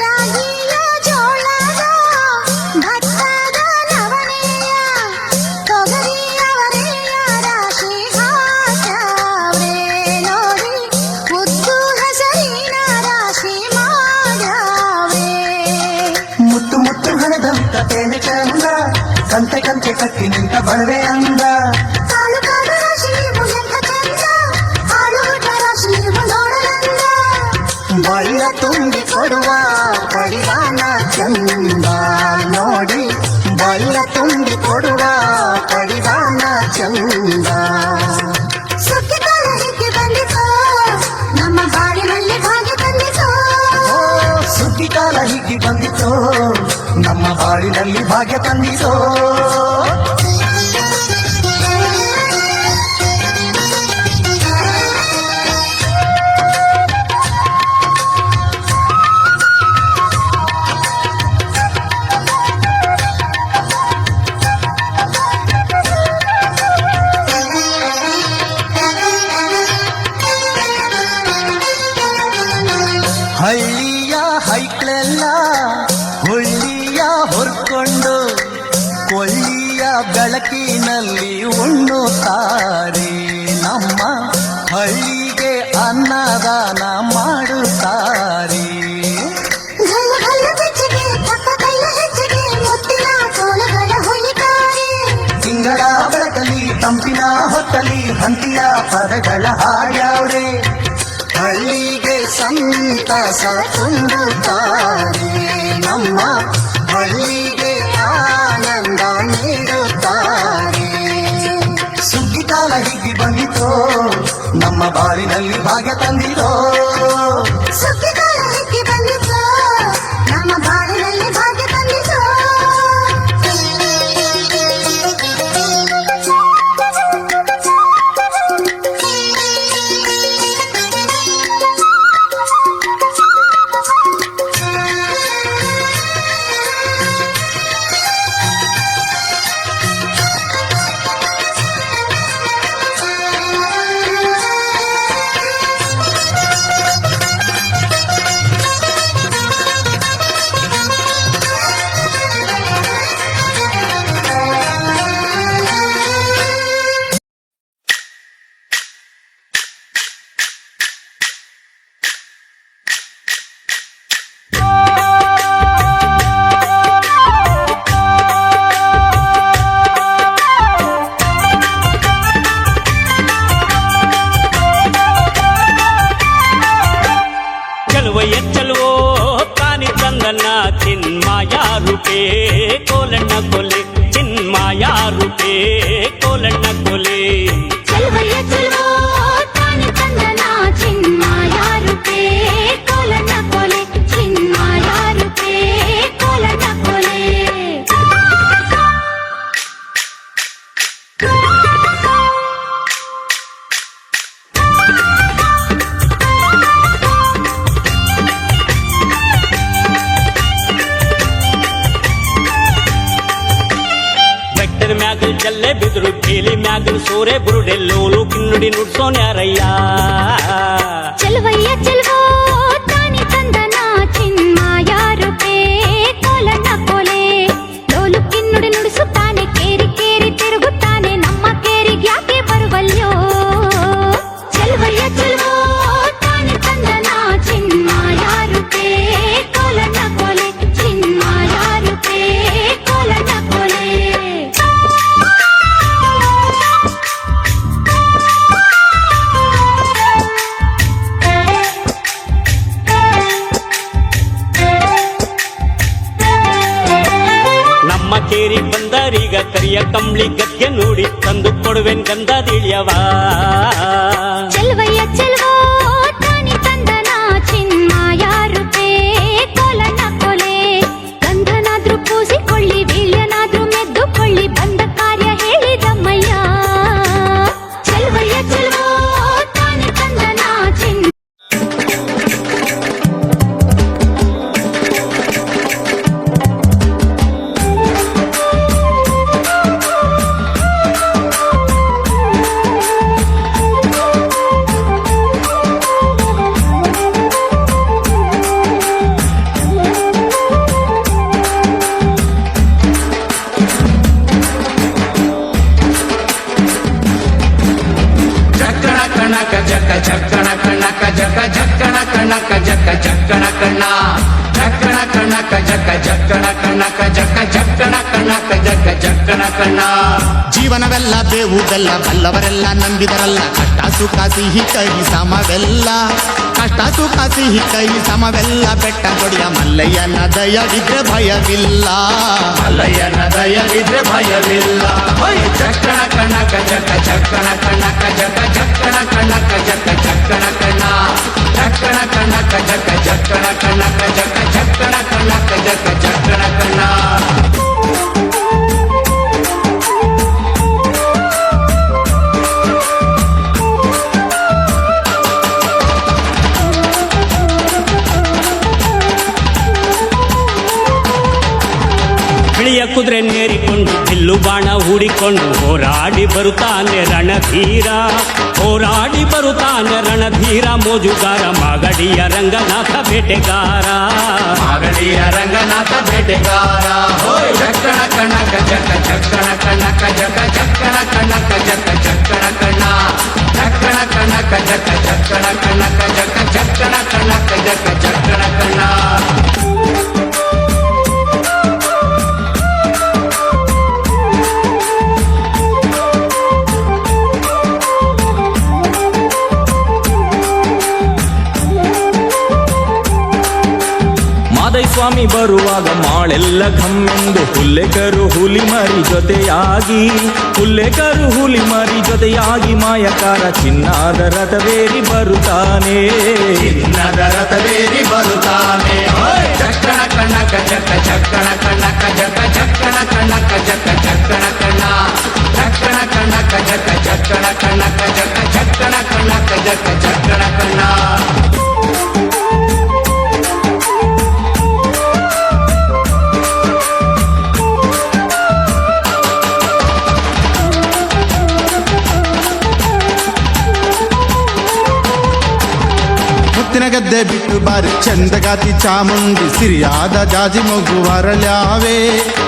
ರಾಗಿಯ ಜೋಳದ ಭತ್ತದ ನವಣೆಯ ತೊಗರಿಯ ಅವರೆಯ ರಾಶಿ ಹಾಕ್ಯಾವ್ರೆ ನೋಡಿ ಉದ್ದು ಹಸರಿನ ರಾಶಿ ಮಾಡ್ಯಾವ್ರೆ ಮುತ್ತು ಮುತ್ತು ಹಣದಂತ ತೇನೆ ಚಂದ ಕಂತೆ ಕಂತೆ ಕಟ್ಟಿ ನಿಂತ ಬಡವೆ ಅಂದ ಕಾಳು ಕಾಳು ರಾಶಿ ಎಂತ ಚಂದ ಆಳುಟ ರಾಶಿ ನೋಡಲಂದ ಬಳ್ಳ ತುಂಬಿ ಕೊಡುವ ಪರಿವಾನ ಚಂದ ನೋಡಿ ಬಳ್ಳ ತುಂಬಿ ಕೊಡುವ ಪರಿವಾನ ಚಂದ ಸುಗ್ಗಿ ಕಾಲ ಹಿಗ್ಗಿ ಬಂದಿತು ನಮ್ಮ ಬಾಳಿನಲ್ಲಿ ಭಾಗ್ಯ ತಂದಿತು ಓ ಸುಗ್ಗಿ ಕಾಲ ಹಿಗ್ಗಿ ಬಂದಿತೋ ನಮ್ಮ ಬಾಳಿನಲ್ಲಿ ಭಾಗ್ಯ ತಂದಿತೋ ಹಳ್ಳಿಯ ಹೈಕ್ಳೆಲ್ಲ ಹುಳ್ಳಿಯ ಹೊರ್ಕೊಂಡು ಕೊಳ್ಳಿಯ ಬೆಳಕಿನಲ್ಲಿ ಉಣ್ಣುತ್ತಾರೆ ನಮ್ಮ ಹಳ್ಳಿಗೆ ಅನ್ನದಾನ ಮಾಡುತ್ತಾರೆ ಗಲ್ಲ ಗಲ್ಲ ಬೆಚ್ಚಗೆ ತಕ್ಕ ಕೈಲ ಹೆಚ್ಚಿಗೆ ಮುತ್ತಿನ ಕೋಲುಗಳ ಹೊಲಿತಾರೆ ತಿಂಗಳ ಬೆಳಕಲಿ ತಂಪಿನ ಹೊತ್ತಲಿ ಹಂತಿಯ ಪದಗಳ ಹಾಡ್ಯಾವ್ರೆ ಹಳ್ಳಿಗೆ ಸಂತಸ ತುಂಬುತ್ತಾರೆ ನಮ್ಮ ಹಳ್ಳಿಗೆ ಆನಂದ ನೀಡುತ್ತಾರೆ ಸುಗ್ಗಿ ಕಾಲ ಹಿಗ್ಗಿ ಬಂದಿತೋ ನಮ್ಮ ಬಾಳಿನಲ್ಲಿ ಭಾಗ್ಯ ತಂದಿರೋ ಸುಗ್ಗಿ ಕಾಲ ಹಿಗ್ಗಿ ಬಂದಿತು ನಮ್ಮ ಬಾಳಿನಲ್ಲಿ ಭಾಗ್ಯ ತಂದಿತು ರೂಪೇ ಕೋಲಣ್ಣ ಕೊಲೆ ಚಿನ್ಮಾಯ ರೂಪೇ ಕೋಲಣ್ಣ ಕೊಲೆ ಚೆಲುವಯ್ಯ ಚೆಲುವೋ ತಾನೆ ತಂದನ ಚಿನ್ಮಾಯ ರೂಪೇ ಕೋಲಣ್ಣ ಕೊಲೆ ಚಿನ್ಮಾಯ ರೂಪೇ ಕೋಲಣ್ಣ ಕೊಲೆ ಬೆಟ್ಟದ ಮ್ಯಾಗಲ್ ಜಲ್ಲೆ ಬಿದ್ರು ಬೇಲಿ ಮ್ಯಾಗಲ್ ಸೋರೆ ಬುರುಡೆ ಲೋಲು ಕಿನ್ನುಡಿ ನುಡ್ಸೋನ್ಯಾರಯ್ಯ ಚೆಲುವಯ್ಯ ಚೆಲುವೋ ತಾನೆ ತಂದನ ಚಿನ್ಮಾಯ ರೂಪೇ ಕೋಲಣ್ಣ ಕೊಲೆ ಲೋಲು ಕಿನ್ನುಡಿ ನುಡಿಸುತ್ತಾನೆ ಕೇರಿ ಕೇರಿ ತಿರುಗುತ್ತಾನೆ ನಮ್ಮ ಕೇರಿಗೆ ಯಾಕೆ ಬರುವಲ್ಯೋ ಚೆಲುವಯ್ಯ ಚೆಲುವೋ ತಾನೆ ತಂದನ ಚಿನ್ಮಾಯ ರೂಪೇ ಕೋಲಣ್ಣ ಕೊಲೆ ಚಿನ್ಮಾಯ ರೂಪೇ ಕೋಲಣ್ಣ ಕೊಲೆ ನಮ್ಮ ಕೇರಿ ಬಂದರೀಗ ಕರಿಯ ಕಂಬ್ಳಿ ಗದ್ಗೆ ನೋಡಿ ತಂದು ಕೊಡುವೆನ್ ಗಂಧದಿಳಿಯವ ಚೆಲುವಯ್ಯ ಚೆಲುವೋ ತಾನೆ ತಂದನ ಚಿನ್ಮಾಯ ರೂಪೇ ಕೋಲಣ್ಣ ಕೊಲೆ ಗಂಧನಾದ್ರೂ ಪೂಸಿಕೊಳ್ಳಿ ವೀಳ್ಯನಾದ್ರೂ ಮೆದ್ದುಕೊಳ್ಳಿ ಬಂದ ಕಾರ್ಯ ಹೇಳಿದಮ್ಮಯ್ಯ ಚೆಲುವಯ್ಯ ಚೆಲುವೋ ತಾನೆ ತಂದನ ಚಿನ್ ಜಕ್ಕಣ ಕಣಕ ಜಕ್ಕ ಜಕ್ಕಣ ಕಣಕ ಜಕ್ಕ ಜಕ್ಕಣ ಕಣಕ ಜಕ್ಕ ಜಕ್ಕಣ ಕಣ್ಣ ಜಕ್ಕಣ ಕಣಕ ಜಕ್ಕ ಜಕ್ಕಣ ಕಣಕ ಜಕ್ಕ ಜಕ್ಕಣ ಕಣಕ ಜಕ್ಕ ಜಕ್ಕಣ ಕಣ್ಣ ಜೀವನವೆಲ್ಲ ಬೇವು ಬೆಲ್ಲ ಬಲ್ಲವರೆಲ್ಲ ನಂಬಿದರಲ್ಲ ಕಷ್ಟ ಸುಖ ಸಿಹಿ ಕೈ ಸಮವೆಲ್ಲ ಕಷ್ಟ ಸುಖ ಸಿಹಿ ಕೈ ಸಮವೆಲ್ಲ ಬೆಟ್ಟ ಕೊಡಿಯ ಮಲ್ಲಯ್ಯನ ದಯವಿದ್ರೆ ಭಯವಿಲ್ಲ ಮಲ್ಲಯ್ಯನ ದಯವಿದ್ರೆ ಭಯವಿಲ್ಲ ಜಕ್ಕಣ ಕಣಕ ಜಕ್ಕ ಜಕ್ಕಣ ಕಣಕ ಜಕ್ಕ ಜಕ್ಕಣ ಕಣಕ ಜಕ್ಕ ಜಕ್ಕಣ ಕಣ್ಣ ಜಕ್ಕಣ ಕಣಕ ಜಕ್ಕ ಜಕ್ಕಣ ಕಣಕ ಜಕ್ಕ ಜಕ್ಕಣ ಕಣಕ ಜಕ್ಕ ಜಕ್ಕಣ ಕಣ್ಣ ಬಿಳಿಯ ಕುದುರೆ ನೇರಿಕೊಂಡು ಬಿಲ್ಲು ಬಾಣ ಹೂಡಿಕೊಂಡು ಹೋರಾಡಿ ಬರುತ್ತಾನೆ ರಣಧೀರ ಹೋರಾಡಿ ಬರುತ್ತಾನೆ ರಣಧೀರ ಮೋಜುಗಾರ ಮಾಗಡಿಯ ರಂಗನಾಥ ಬೇಟೆಗಾರ ಮಾಗಡಿಯ ರಂಗನಾಥ ಬೇಟೆಗಾರ ಜಕ್ಕಣ ಕಣಕ ಜಕ್ಕ ಜಕ್ಕಣ ಕಣಕ ಜಕ್ಕ ಜಕ್ಕಣ ಕಣಕ ಜಕ್ಕ ಜಕ್ಕಣ ಕಣ್ಣ ಜಕ್ಕಣ ಕಣಕ ಜಕ್ಕ ಜಕ್ಕಣ ಕಣಕ ಜಕ್ಕ ಜಕ್ಕಣ ಕಣಕ ಜಕ್ಕ ಜಕ್ಕಣ ಕಣ್ಣ ಮಾದೈಸ್ವಾಮಿ ಬರುವಾಗ ಮಾಳೆಲ್ಲ ಘಮ್ಮೆಂದು ಹುಲ್ಲೆಕರು ಹುಲಿ ಮರಿ ಜೊತೆಯಾಗಿ ಹುಲ್ಲೆಕರು ಹುಲಿ ಮರಿ ಜೊತೆಯಾಗಿ ಮಾಯಕಾರ ಚಿನ್ನಾದ ರಥವೇರಿ ಬರುತ್ತಾನೆ ಚಿನ್ನದ ರಥವೇರಿ ಬರುತ್ತಾನೆ ಜಕ್ಕಣ ಕಣಕ ಜಕ್ಕ ಜಕ್ಕಣ ಕಣಕ ಜಕ್ಕ ಜಕ್ಕಣ ಕಣಕ ಜಕ್ಕ ಜಕ್ಕಣ ಕಣ್ಣ ಜಕ್ಕಣ ಕಣಕ ಜಕ್ಕ ಜಕ್ಕಣ ಕಣಕ ಜಕ್ಕ ಜಕ್ಕಣ ಕಣಕ ಜಕ್ಕ ಜಕ್ಕಣ ಕಣ್ಣ ಮುತ್ತಿನ ಗದ್ದೆ ಬಿಟ್ಟು ಬಾರಿ ಚಂದಗಾತಿ ಚಾಮುಂಡಿ ಸಿರಿಯಾದ ಜಾಜಿ ಮಗು ಅರಳ್ಯಾವೆ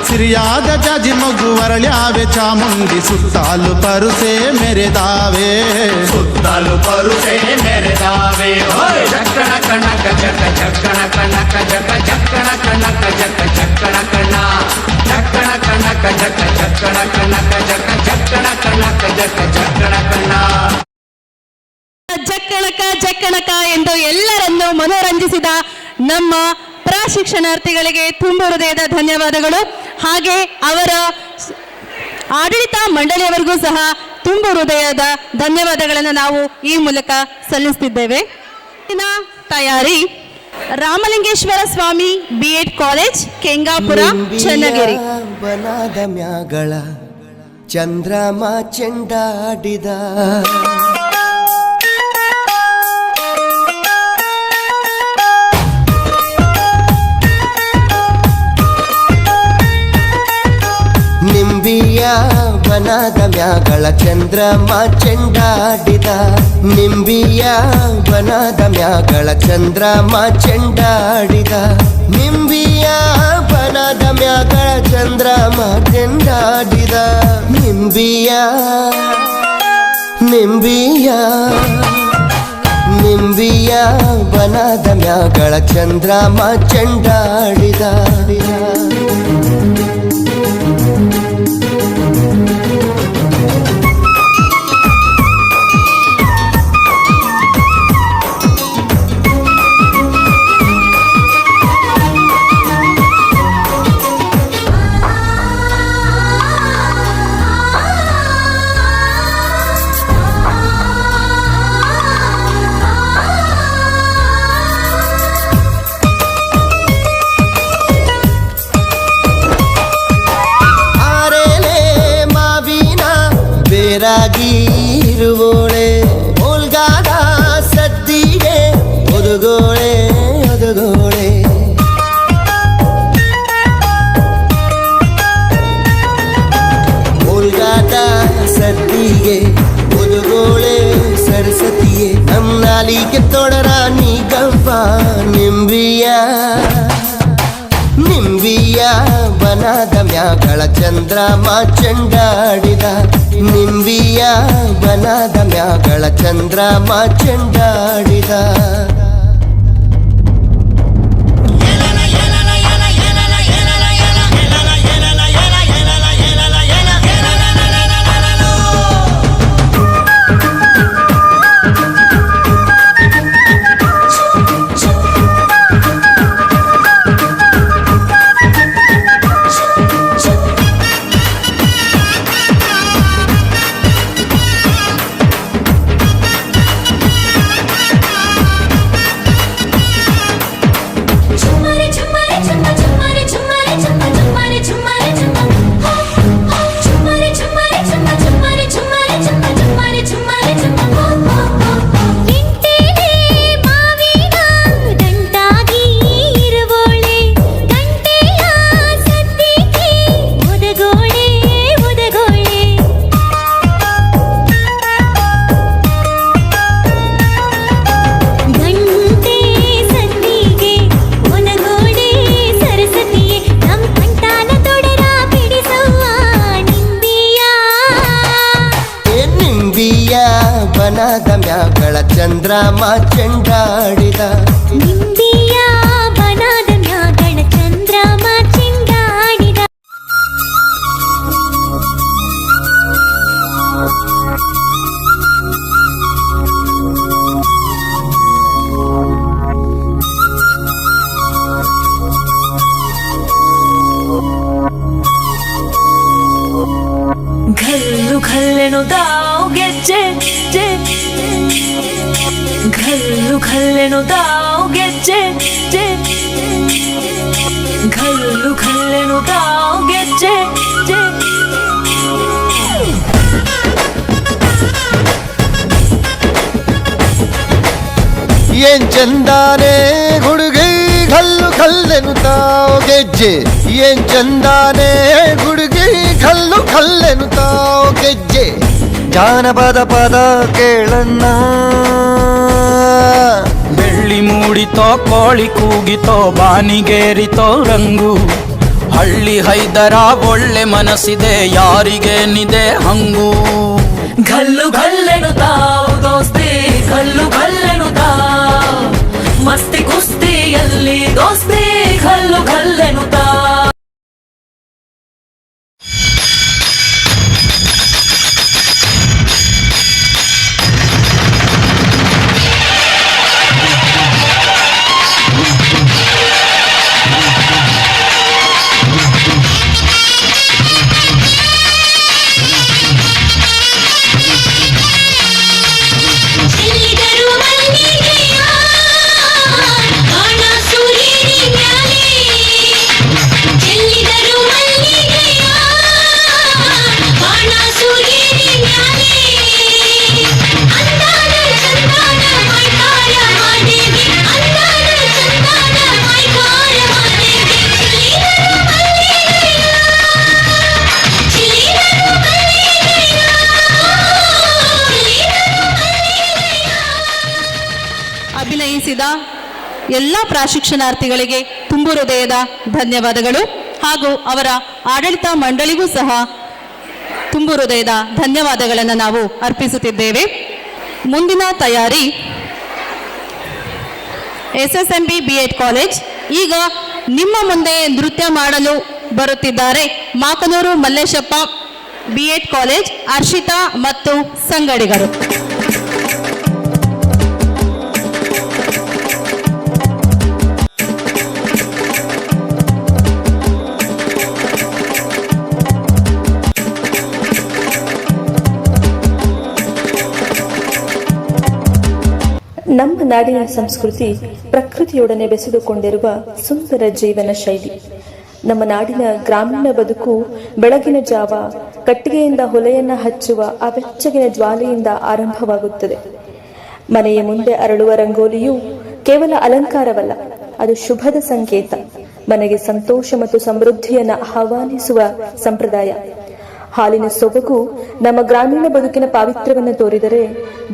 ಸಿರಿಯಾದ ಜಾಜಿ ಮಗು ಅರಳ್ಯಾವೆ ಚಾಮುಂಡಿ ಸುತ್ತಾಲು ಪರುಸೆ ಮೆರೆದಾವೆ ಸುತ್ತಲೂ ಪರುಸೆ ಮೆರೆದಾವೆ ಜಕ್ಕಣ ಕಣಕ ಜಕ್ಕ ಜಕ್ಕಣ ಕಣಕ ಜಕ್ಕ ಜಕ್ಕಣ ಕಣಕ ಜಕ್ಕ ಜಕ್ಕಣ ಕಣ್ಣ ಜಕ್ಕಣ ಕಣಕ ಜಕ್ಕ ಜಕ್ಕಣ ಕಣಕ ಜಕ್ಕ ಜಕ್ಕಣ ಕಣಕ ಜಕ್ಕ ಜಕ್ಕಣ ಕಣ್ಣ ಜಕ್ಕಣಕ ಜಕ್ಕಣಕ ಎಂದು ಎಲ್ಲರನ್ನೂ ಮನೋರಂಜಿಸಿದ ನಮ್ಮ ಪ್ರಶಿಕ್ಷಣಾರ್ಥಿಗಳಿಗೆ ತುಂಬ ಹೃದಯದ ಧನ್ಯವಾದಗಳು. ಹಾಗೆ ಅವರ ಆಡಳಿತ ಮಂಡಳಿಯವರಿಗೂ ಸಹ ತುಂಬ ಹೃದಯದ ಧನ್ಯವಾದಗಳನ್ನು ನಾವು ಈ ಮೂಲಕ ಸಲ್ಲಿಸುತ್ತಿದ್ದೇವೆ. ತಯಾರಿ ರಾಮಲಿಂಗೇಶ್ವರ ಸ್ವಾಮಿ B.Ed ಕಾಲೇಜ್, ಕೆಂಗಾಪುರ, ಚನ್ನಗಿರಿ. ಬನದ ಮ್ಯಾಗಳ ಚಂದ್ರಮ ಚೆಂಡಾಡಿದ ನಿಂಬಿಯ ಬನದ ಮ್ಯಾಗಳ ಚಂದ್ರಮ ಚೆಂಡಾಡಿದ ನಿಂಬಿಯ ಬನದ ಮ್ಯಾಗಳ ಚಂದ್ರಮ ಚೆಂಡಾಡಿದ ನಿಂಬಿಯ ಬನದ ಮ್ಯಾಗಳ ಚಂದ್ರಮ ಚೆಂಡಾಡಿದ ನಿಂಬಿಯ ನಿಂಬಿಯ ನಿಂಬಿಯ ಬನದ ಮ್ಯಾಗಳ ಚಂದ್ರಮ ಚೆಂಡಾಡಿದ ರಾಗಿರುವೋಳೆ ಓಲ್ಗಾದ ಸದ್ದಿಗೆ ಒದಗೋಳೆ ಒದಗೋಳೆ ಓಲ್ಗಾದ ಸದ್ದಿಗೆ ಒದಗೋಳೆ ಸರಸ್ವತಿಯೇ ನಮ್ಮ ನಾಲಿಗೆ ತೊಡರ ನೀಗವ್ವ ನಿಂಬಿಯ ನಿಂಬಿಯ ಬನದ ಮ್ಯಾಗಳ ಚಂದ್ರಮ ಚೆಂಡಾಡಿದ ನಿಂಬಿಯ ಬನದ ಮ್ಯಾಗಳ ಚಂದ್ರಮ ಚೆಂಡಾಡಿದ ಬನದ ಮ್ಯಾಗಳ ಚಂದ್ರಮ ಚೆಂಡಾಡಿದ ನಿಂಬಿಯ ಬನದ ಮ್ಯಾಗಳ ಚಂದ್ರಮ ಚೆಂಡಾಡಿದ ಘಲ್ಲು ಘಲ್ಲೆನು ದಾವ್ ಗೆಜ್ಜೆ ಘಲ್ಲು ಘಲ್ಲೆನು ದಾವ್ ಗೆಜ್ಜೆ ಘಲ್ಲು ಘಲ್ಲೆನು ದಾವ್ ಗೆಜ್ಜೆ ಏನ್ ಚಂದಾನೆ ಹುಡುಗಿ ಘಲ್ಲು ಘಲ್ಲೆನು ತಾವ್ ಗೆಜ್ಜೆ ಏನ್ ಚಂದಾನೆ ಹುಡುಗಿ ಘಲ್ಲು ಘಲ್ಲೆನು ತಾವ್ ಗೆಜ್ಜೆ ಜಾನಪದ ಪದ ಕೇಳಣ್ಣ ಬೆಳ್ಳಿ ಮೂಡಿತೋ ಕೋಳಿ ಕೂಗಿತೋ ಬಾನಿಗೇರಿತೋ ರಂಗು ಹಳ್ಳಿ ಹೈದರ ಒಳ್ಳೆ ಮನಸ್ಸಿದೆ ಯಾರಿಗೇನಿದೆ ಹಂಗು ಘಲ್ಲು ಘಲ್ಲೆನು ತಾವ್ ದೋಸ್ತಿ ಘಲ್ಲು ಘಲ್ಲೆನು ತಾವ್ ಮಸ್ತಿ ಕುಸ್ತಿಯಲ್ಲಿ ದೋಸ್ತಿ ಘಲ್ಲು ಘಲ್ಲೆನು ತಾವ್ ಮಾಡಿದ ಎಲ್ಲ ಪ್ರಾಶಿಕ್ಷಣಾರ್ಥಿಗಳಿಗೆ ತುಂಬು ಹೃದಯದ ಧನ್ಯವಾದಗಳು ಹಾಗೂ ಅವರ ಆಡಳಿತ ಮಂಡಳಿಗೂ ಸಹ ತುಂಬು ಹೃದಯದ ಧನ್ಯವಾದಗಳನ್ನು ನಾವು ಅರ್ಪಿಸುತ್ತಿದ್ದೇವೆ. ಮುಂದಿನ ತಯಾರಿ SSMB B.Ed ಕಾಲೇಜ್. ಈಗ ನಿಮ್ಮ ಮುಂದೆ ನೃತ್ಯ ಮಾಡಲು ಬರುತ್ತಿದ್ದಾರೆ ಮಾಕನೂರು ಮಲ್ಲೇಶಪ್ಪ B.Ed ಕಾಲೇಜ್, ಹರ್ಷಿತಾ ಮತ್ತು ಸಂಗಡಿಗರು. ನಮ್ಮ ನಾಡಿನ ಸಂಸ್ಕೃತಿ ಪ್ರಕೃತಿಯೊಡನೆ ಬೆಸೆದುಕೊಂಡಿರುವ ಸುಂದರ ಜೀವನ ಶೈಲಿ. ನಮ್ಮ ನಾಡಿನ ಗ್ರಾಮೀಣ ಬದುಕು ಬೆಳಗಿನ ಜಾವ ಕಟ್ಟಿಗೆಯಿಂದ ಹೊಲೆಯನ್ನ ಹಚ್ಚುವ ಆ ಬೆಚ್ಚಗಿನ ಜ್ವಾಲೆಯಿಂದ ಆರಂಭವಾಗುತ್ತದೆ. ಮನೆಯ ಮುಂದೆ ಅರಳುವ ರಂಗೋಲಿಯು ಕೇವಲ ಅಲಂಕಾರವಲ್ಲ, ಅದು ಶುಭದ ಸಂಕೇತ. ಮನೆಗೆ ಸಂತೋಷ ಮತ್ತು ಸಮೃದ್ಧಿಯನ್ನು ಆಹ್ವಾನಿಸುವ ಸಂಪ್ರದಾಯ. ಹಾಲಿನ ಸೊಬಗು ನಮ್ಮ ಗ್ರಾಮೀಣ ಬದುಕಿನ ಪಾವಿತ್ರ್ಯವನ್ನು ತೋರಿದರೆ,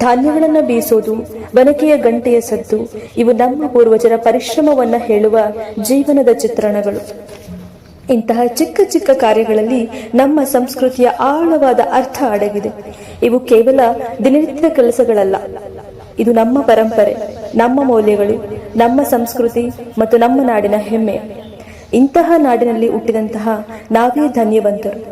ಧಾನ್ಯಗಳನ್ನು ಬೀಸೋದು, ವನಕೆಯ ಗಂಟೆಯ ಸದ್ದು, ಇವು ನಮ್ಮ ಪೂರ್ವಜರ ಪರಿಶ್ರಮವನ್ನು ಹೇಳುವ ಜೀವನದ ಚಿತ್ರಣಗಳು. ಇಂತಹ ಚಿಕ್ಕ ಚಿಕ್ಕ ಕಾರ್ಯಗಳಲ್ಲಿ ನಮ್ಮ ಸಂಸ್ಕೃತಿಯ ಆಳವಾದ ಅರ್ಥ ಅಡಗಿದೆ. ಇವು ಕೇವಲ ದಿನನಿತ್ಯದ ಕೆಲಸಗಳಲ್ಲ, ಇದು ನಮ್ಮ ಪರಂಪರೆ, ನಮ್ಮ ಮೌಲ್ಯಗಳು, ನಮ್ಮ ಸಂಸ್ಕೃತಿ ಮತ್ತು ನಮ್ಮ ನಾಡಿನ ಹೆಮ್ಮೆ. ಇಂತಹ ನಾಡಿನಲ್ಲಿ ಹುಟ್ಟಿದಂತಹ ನಾವೇ ಧನ್ಯವಂತರು.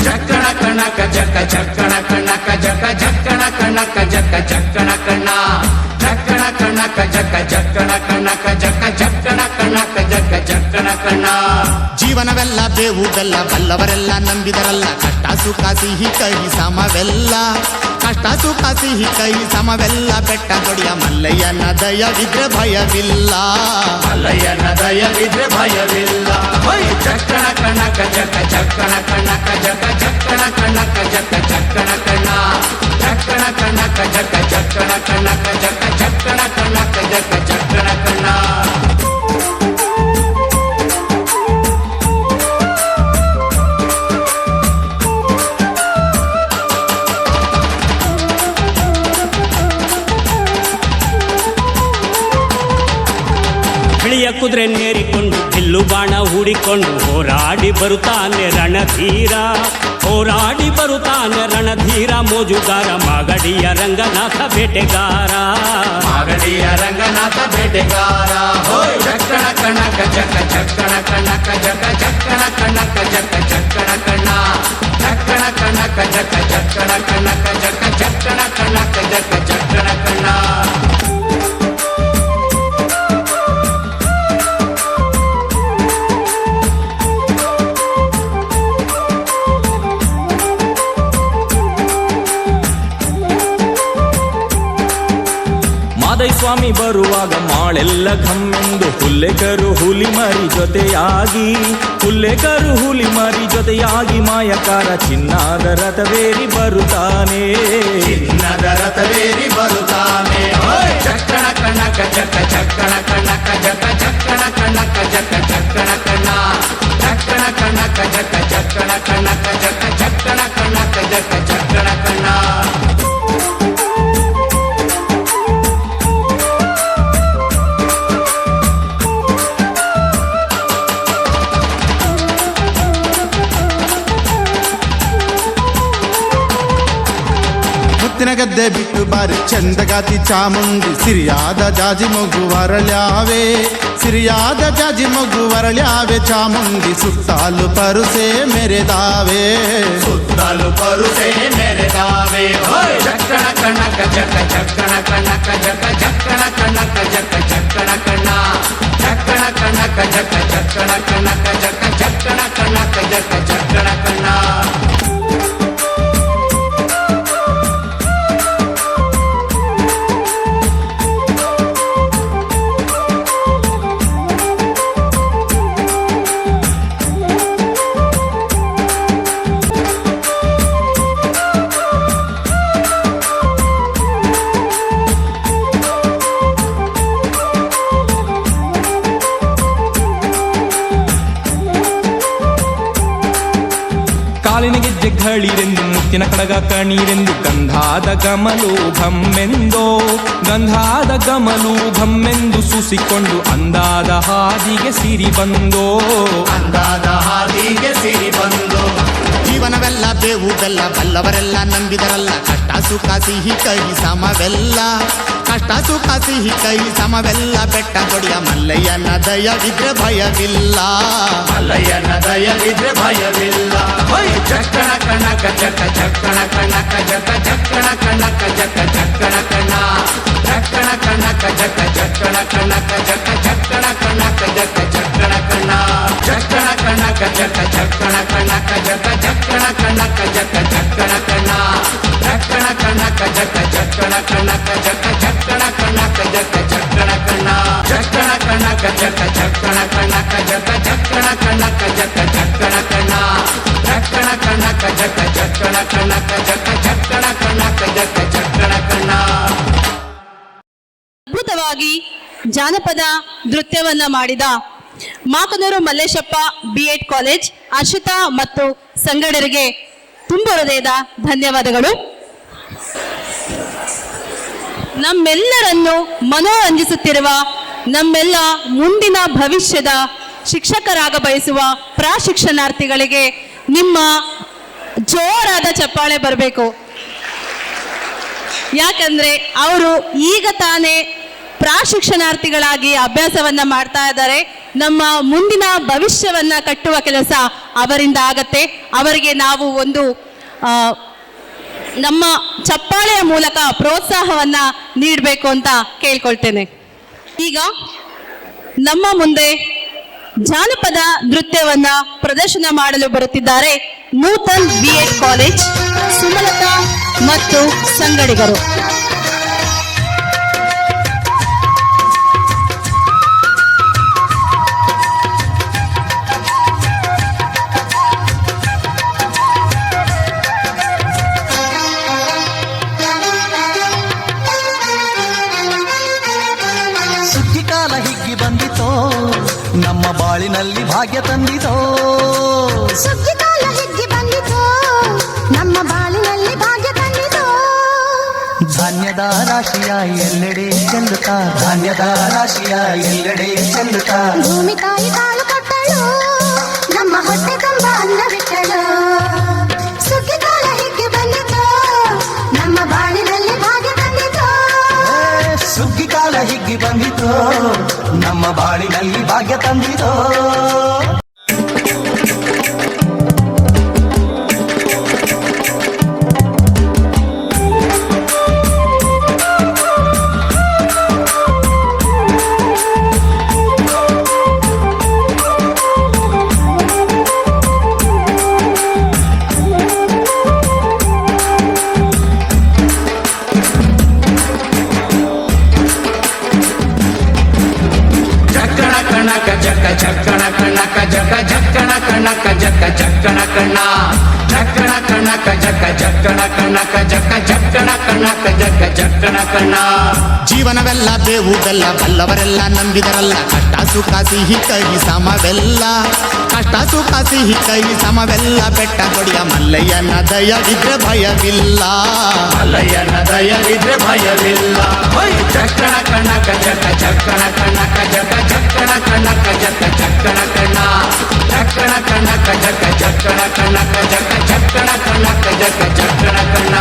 ಜಕ್ಕಣ ಕಣ್ಣಕ ಜಕ್ಕ ಜಕ್ಕಣ ಕಣ್ಣಕ ಜಕ್ಕ ಜಕ್ಕಣ ಕಣ್ಣ ಜಕ್ಕಣ ಕಣ್ಣಕ ಜಕ್ಕ ಜಕ್ಕಣ ಕಣ್ಣಕ ಜಕ್ಕ ಜಕ್ಕಣ ಕಣ್ಣಕ ಜಕ್ಕ ಜಕ್ಕಣ ಕಣ್ಣ. ಜೀವನವೆಲ್ಲ ಬೇವು ಬೆಲ್ಲ, ಬಲ್ಲವರೆಲ್ಲ ನಂಬಿದರಲ್ಲ. ಕಷ್ಟ ಸುಖ ಸಿಹಿ ಕೈ ಸಮವೆಲ್ಲ, ಕಷ್ಟ ಸುಖ ಸಿಹಿ ಕೈ ಸಮವೆಲ್ಲ. ಬೆಟ್ಟ ದೊಡಿಯ ಮಲ್ಲಯ್ಯನ ದಯವಿದ್ರೆ ಭಯವಿಲ್ಲ, ಮಲ್ಲಯ್ಯನ ದಯವಿದ್ರೆ ಭಯವಿಲ್ಲ. ಜಕ್ಕಣ ಕಣ್ಣಕ ಜಕ್ಕ ಜಕ್ಕಣ ಕಣ್ಣಕ ಜಕ್ಕ ಜಕ್ಕಣ ಕಣ್ಣಕ ಜಕ್ಕ ಜಕ್ಕಣ ಕಣ್ಣ ಜಕ್ಕಣ ಕಣ್ಣಕ ಜಕ್ಕ ಜಕ್ಕಣ ಕಣ್ಣಕ ಜಕ್ಕ ಜಕ್ಕಣ ಕಣ್ಣಕ ಜಕ್ಕ ಜಕ್ಕಣ ಕಣ್ಣ. ಬಿಳಿಯ ಕುದುರೆ ನೇರಿಕೊಂಡು ಬಿಲ್ಲು ಬಾಣ ಹೂಡಿಕೊಂಡು ಹೋರಾಡಿ ಬರುತ್ತಾನೆ ರಣಧೀರ, ಹೋರಾಡಿ ಬರುತ್ತಾನೆ ರಣಧೀರ. ಮೋಜುಗಾರ ಮಾಗಡಿಯ ರಂಗನಾಥ ಬೇಟೆಗಾರ, ಮಾಗಡಿಯ ರಂಗನಾಥ ಬೇಟೆಗಾರ. ಜಕ್ಕಣ ಕಣ್ಣಕ ಜಕ್ಕ ಜಕ್ಕಣ ಕಣ್ಣಕ ಜಕ್ಕ ಜಕ್ಕಣ ಕಣ್ಣಕ ಜಕ್ಕ ಜಕ್ಕಣ ಕಣ್ಣ ಜಕ್ಕಣ ಕಣ್ಣಕ ಜಕ್ಕ ಜಕ್ಕಣ ಕಣ್ಣಕ ಜಕ್ಕ ಜಕ್ಕಣ ಕಣ್ಣಕ ಜಕ್ಕ ಜಕ್ಕಣ ಕಣ್ಣ. ಸ್ವಾಮಿ ಬರುವಾಗ ಮಾಳೆಲ್ಲ ಘಮ್ಮೆಂದು ಹುಲ್ಲೆಕರು ಹುಲಿ ಮರಿ ಜೊತೆಯಾಗಿ, ಹುಲ್ಲೆಕರು ಹುಲಿ ಮರಿ ಜೊತೆಯಾಗಿ ಮಾಯಕಾರ ಚಿನ್ನದ ರಥವೇರಿ ಬರುತ್ತಾನೆ, ಚಿನ್ನದ ರಥವೇರಿ ಬರುತ್ತಾನೆ. ಜಕ್ಕಣ ಕಣ್ಣಕ ಜಕ್ಕ ಜಕ್ಕಣ ಕಣ್ಣಕ ಜಕ್ಕ ಜಕ್ಕಣ ಕಣ್ಣಕ ಜಕ್ಕ ಜಕ್ಕಣ ಕಣ್ಣ ಜಕ್ಕಣ ಕಣ್ಣಕ ಜಕ್ಕ ಜಕ್ಕಣ ಕಣ್ಣಕ ಜಕ್ಕ ಜಕ್ಕಣ ಕಣ್ಣಕ ಜಕ್ಕ ಜಕ್ಕಣ ಕಣ್ಣ. ಗದ್ದೆ ಬಿಟ್ಟು ಬಾರಿ ಚಂದಗಾತಿ ಚಾಮುಂಡಿ, ಸಿರಿಯಾದ ಜಾಜಿ ಮಗು ವರಳ್ಯಾವೆ, ಸಿರಿಯಾದ ಜಾಜಿ ಮಗು ವರಳ್ಯಾವೆ. ಚಾಮುಂಡಿ ಸುತ್ತಾಲು ಪರುಸೆ ಮೆರೆದಾವೆ, ಸುತ್ತಾಲು ಪರುಸೆ ಮೆರೆದಾವೆ. ಜಕ್ಕಣ ಕಣ್ಣಕ ಜಕ್ಕ ಜಕ್ಕಣ ಕಣ್ಣಕ ಜಕ್ಕ ಜಕ್ಕಣ ಕಣ್ಣಕ ಜಕ್ಕ ಜಕ್ಕಣ ಕಣ್ಣ ಜಕ್ಕಣ ಕಣ್ಣಕ ಜಕ್ಕ ಜಕ್ಕಣ ಕಣ್ಣಕ ಜಕ್ಕ ಜಕ್ಕಣ ಕಣ್ಣಕ ಜಕ್ಕ ಜಕ್ಕಣ ಕಣ್ಣ. ಧಳಿರೆಂದು ಮುತ್ತಿನ ಕಡಗ ಕಣೀರೆಂದು ಗಂಧಾದ ಗಮಲು ಘಮ್ಮೆಂದೋ ಗಂಧಾದ ಗಮಲು ಘಮ್ಮೆಂದು ಸೂಸಿಕೊಂಡು ಅಂದಾದ ಹಾದಿಗೆ ಸಿರಿ ಬಂದೋ ಅಂದಾದ ಹಾದಿಗೆ ಸಿರಿ ಬಂದು ಜೀವನವೆಲ್ಲ ಬೇವು ಬೆಲ್ಲ ಬಲ್ಲವರೆಲ್ಲ ನಂಬಿದರಲ್ಲ ಕಷ್ಟ ಸುಖ ಸಿಹಿ ಕೈ ಸಮವೆಲ್ಲ ಕಷ್ಟ ಸುಖ ಸಿಹಿ ಕೈ ಸಮವೆಲ್ಲ ಬೆಟ್ಟ ದೊಡಿಯ ಮಲ್ಲಯ್ಯನ ದಯವಿದ್ರೆ ಭಯವಿಲ್ಲ ಮಲ್ಲಯ್ಯನ ದಯವಿದ್ರೆ ಭಯವಿಲ್ಲ ಹೊಯ್ ಚಕ್ಕಣ ಕಣಕ ಚಕ್ಕ ಚಕ್ಕಣ ಕಣಕ ಜಕ ಚಕ್ಕಣ ಕಣಕ ಜಕ ಚಕ್ಕಣ ಕಣ ಚಕ್ಕಣ ಕಣಕ ಜಕ ಚಕ್ಕಣ ಕಣಕ ಜಕ ಚಕ್ಕಣ ಕಣಕ ಜಕ ಚಕ್ಕಣ ಕಣ ಚಕ್ಕಣ ಕಣಕ ಜಕ ಚಕ್ಕಣ ಕಣಕ ಜಕ ಚಕ್ಕಣ ಕಣಕ ಜಕ ಚಕ್ಕಣ ಕಣ ಚಕ್ಕಣ ಕಣಕ ಜಕ ಚಕ್ಕಣ ಕಣಕ ಜಕ ಚಕ್ಕಣ ಕಣಕ ಜಕ ಚಕ್ಕಣ ಕಣ ಚಕ್ಕಣ ಕಣಕ ಜಕ ಚಕ್ಕಣ ಕಣಕ ಜಕ ಚಕ್ಕಣ ಕಣಕ ಜಕ ಚಕ್ಕಣ ಕಣ ಚಕ್ಕಣ ಕಣಕ ಜಕ ಚಕ್ಕಣ ಕಣಕ ಜಕ ಚಕ್ಕಣ ಕಣಕ ಜಕ ಚಕ್ಕಣ ಕಣ ಅದ್ಭುತವಾಗಿ ಜಾನಪದ ನೃತ್ಯವನ್ನ ಮಾಡಿದ ಮಾಕನೂರು ಮಲ್ಲೇಶಪ್ಪ B.Ed ಕಾಲೇಜ್ ಅಶ್ವಿತಾ ಮತ್ತು ಸಂಗಡರಿಗೆ ತುಂಬ ಹೃದಯದ ಧನ್ಯವಾದಗಳು. ನಮ್ಮೆಲ್ಲರನ್ನು ಮನೋರಂಜಿಸುತ್ತಿರುವ ನಮ್ಮೆಲ್ಲ ಮುಂದಿನ ಭವಿಷ್ಯದ ಶಿಕ್ಷಕರಾಗ ಬಯಸುವ ಪ್ರಾಶಿಕ್ಷಣಾರ್ಥಿಗಳಿಗೆ ನಿಮ್ಮ ಜೋರಾದ ಚಪ್ಪಾಳೆ ಬರಬೇಕು. ಯಾಕಂದ್ರೆ ಅವರು ಈಗ ತಾನೇ ಪ್ರಾಶಿಕ್ಷಣಾರ್ಥಿಗಳಾಗಿ ಅಭ್ಯಾಸವನ್ನ ಮಾಡ್ತಾ ಇದ್ದಾರೆ. ನಮ್ಮ ಮುಂದಿನ ಭವಿಷ್ಯವನ್ನ ಕಟ್ಟುವ ಕೆಲಸ ಅವರಿಂದ ಆಗತ್ತೆ. ಅವರಿಗೆ ನಾವು ಒಂದು ನಮ್ಮ ಚಪ್ಪಾಳೆಯ ಮೂಲಕ ಪ್ರೋತ್ಸಾಹವನ್ನ ನೀಡಬೇಕು ಅಂತ ಕೇಳ್ಕೊಳ್ತೇನೆ. ಈಗ ನಮ್ಮ ಮುಂದೆ ಜಾನಪದ ನೃತ್ಯವನ್ನ ಪ್ರದರ್ಶನ ಮಾಡಲು ಬರುತ್ತಿದ್ದಾರೆ ನೂತನ್ B.Ed ಕಾಲೇಜ್ ಸುಮಲತಾ ಮತ್ತು ಸಂಗಡಿಗರು. ಸುಗ್ಗಿಕಾಲ ಹಿಗ್ಗಿ ಬಂದಿತೋ ನಮ್ಮ ಬಾಳಿನಲ್ಲಿ ಭಾಗ್ಯ ತಂದಿತೋ ಸುಗ್ಗಿಕಾಲ ಹಿಗ್ಗಿ ಬಂದಿತು ನಮ್ಮ ಬಾಳಿನಲ್ಲಿ ಭಾಗ್ಯ ತಂದಿತು ಧಾನ್ಯದ ರಾಶಿಯ ಎಲ್ಲೆಡೆ ಚೆಲ್ಲುತ್ತಾ ಧಾನ್ಯದ ರಾಶಿಯ ಎಲ್ಲೆಡೆ ಚೆಲ್ಲುತ್ತಾ ಭೂಮಿ ತಾಯಿ ಕಾಳು ಕೊಟ್ಟಳು ನಮ್ಮ ಹೊಟ್ಟೆ ತುಂಬ ಅನ್ನವಿಟ್ಟಳು ಸುಗ್ಗಿಕಾಲ ಹಿಗ್ಗಿ ಬಂದಿತು ನಮ್ಮ ಬಾಳಿನಲ್ಲಿ ಭಾಗ್ಯ ತಂದಿತು ಸುಗ್ಗಿಕಾಲ ಹಿಗ್ಗಿ ಬಂದಿತೋ ನಮ್ಮ ಬಾಳಿನಲ್ಲಿ ಭಾಗ್ಯ ತಂದಿತೋ ಚಕ್ಕಣ ಕಣಕ ಜಕ ಜಕ್ಕಣ ಕಣಕ ಜಕ ಚಕ್ಕಣ ಕಣ ಚಕ್ಕಣ ಕಣಕ ಜಕ ಚಕ್ಕಣ ಕಣಕ ಜಕ ಚಕ್ಕಣ ಕಣಕ ಜಕ ಚಕ್ಕಣ ಕಣ ಜೀವನವೆಲ್ಲ ಬೇವು ಬೆಲ್ಲ ಬಲ್ಲವರೆಲ್ಲ ನಂಬಿದರಲ್ಲ ಕಷ್ಟ ಸುಖ ಸಿಹಿ ಕೈ ಸಮವೆಲ್ಲ ಕಷ್ಟ ಸುಖ ಸಿಹಿ ಕೈ ಸಮವೆಲ್ಲ ಬೆಟ್ಟ ದೊಡಿಯ ಮಲ್ಲಯ್ಯನ ದಯವಿದ್ರೆ ಭಯವಿಲ್ಲ ಮಲ್ಲಯ್ಯನ ದಯವಿದ್ರೆ ಭಯವಿಲ್ಲ ಹೊಯ್ ಚಕ್ಕಣ ಕಣಕ ಜಕ ಚಕ್ಕಣ ಕಣಕ ಜಕ ಚಕ್ಕಣ ಕಣಕ ಜಕ ಚಕ್ಕಣ ಕಣ ಚಕ್ಕಣ ಕಣಕ ಜಕ ಚಕ್ಕಣ ಕಣಕ ಜಕ ಚಕ್ಕಣ ಕಣಕ ಜಕ ಚಕ್ಕಣ ಕಣ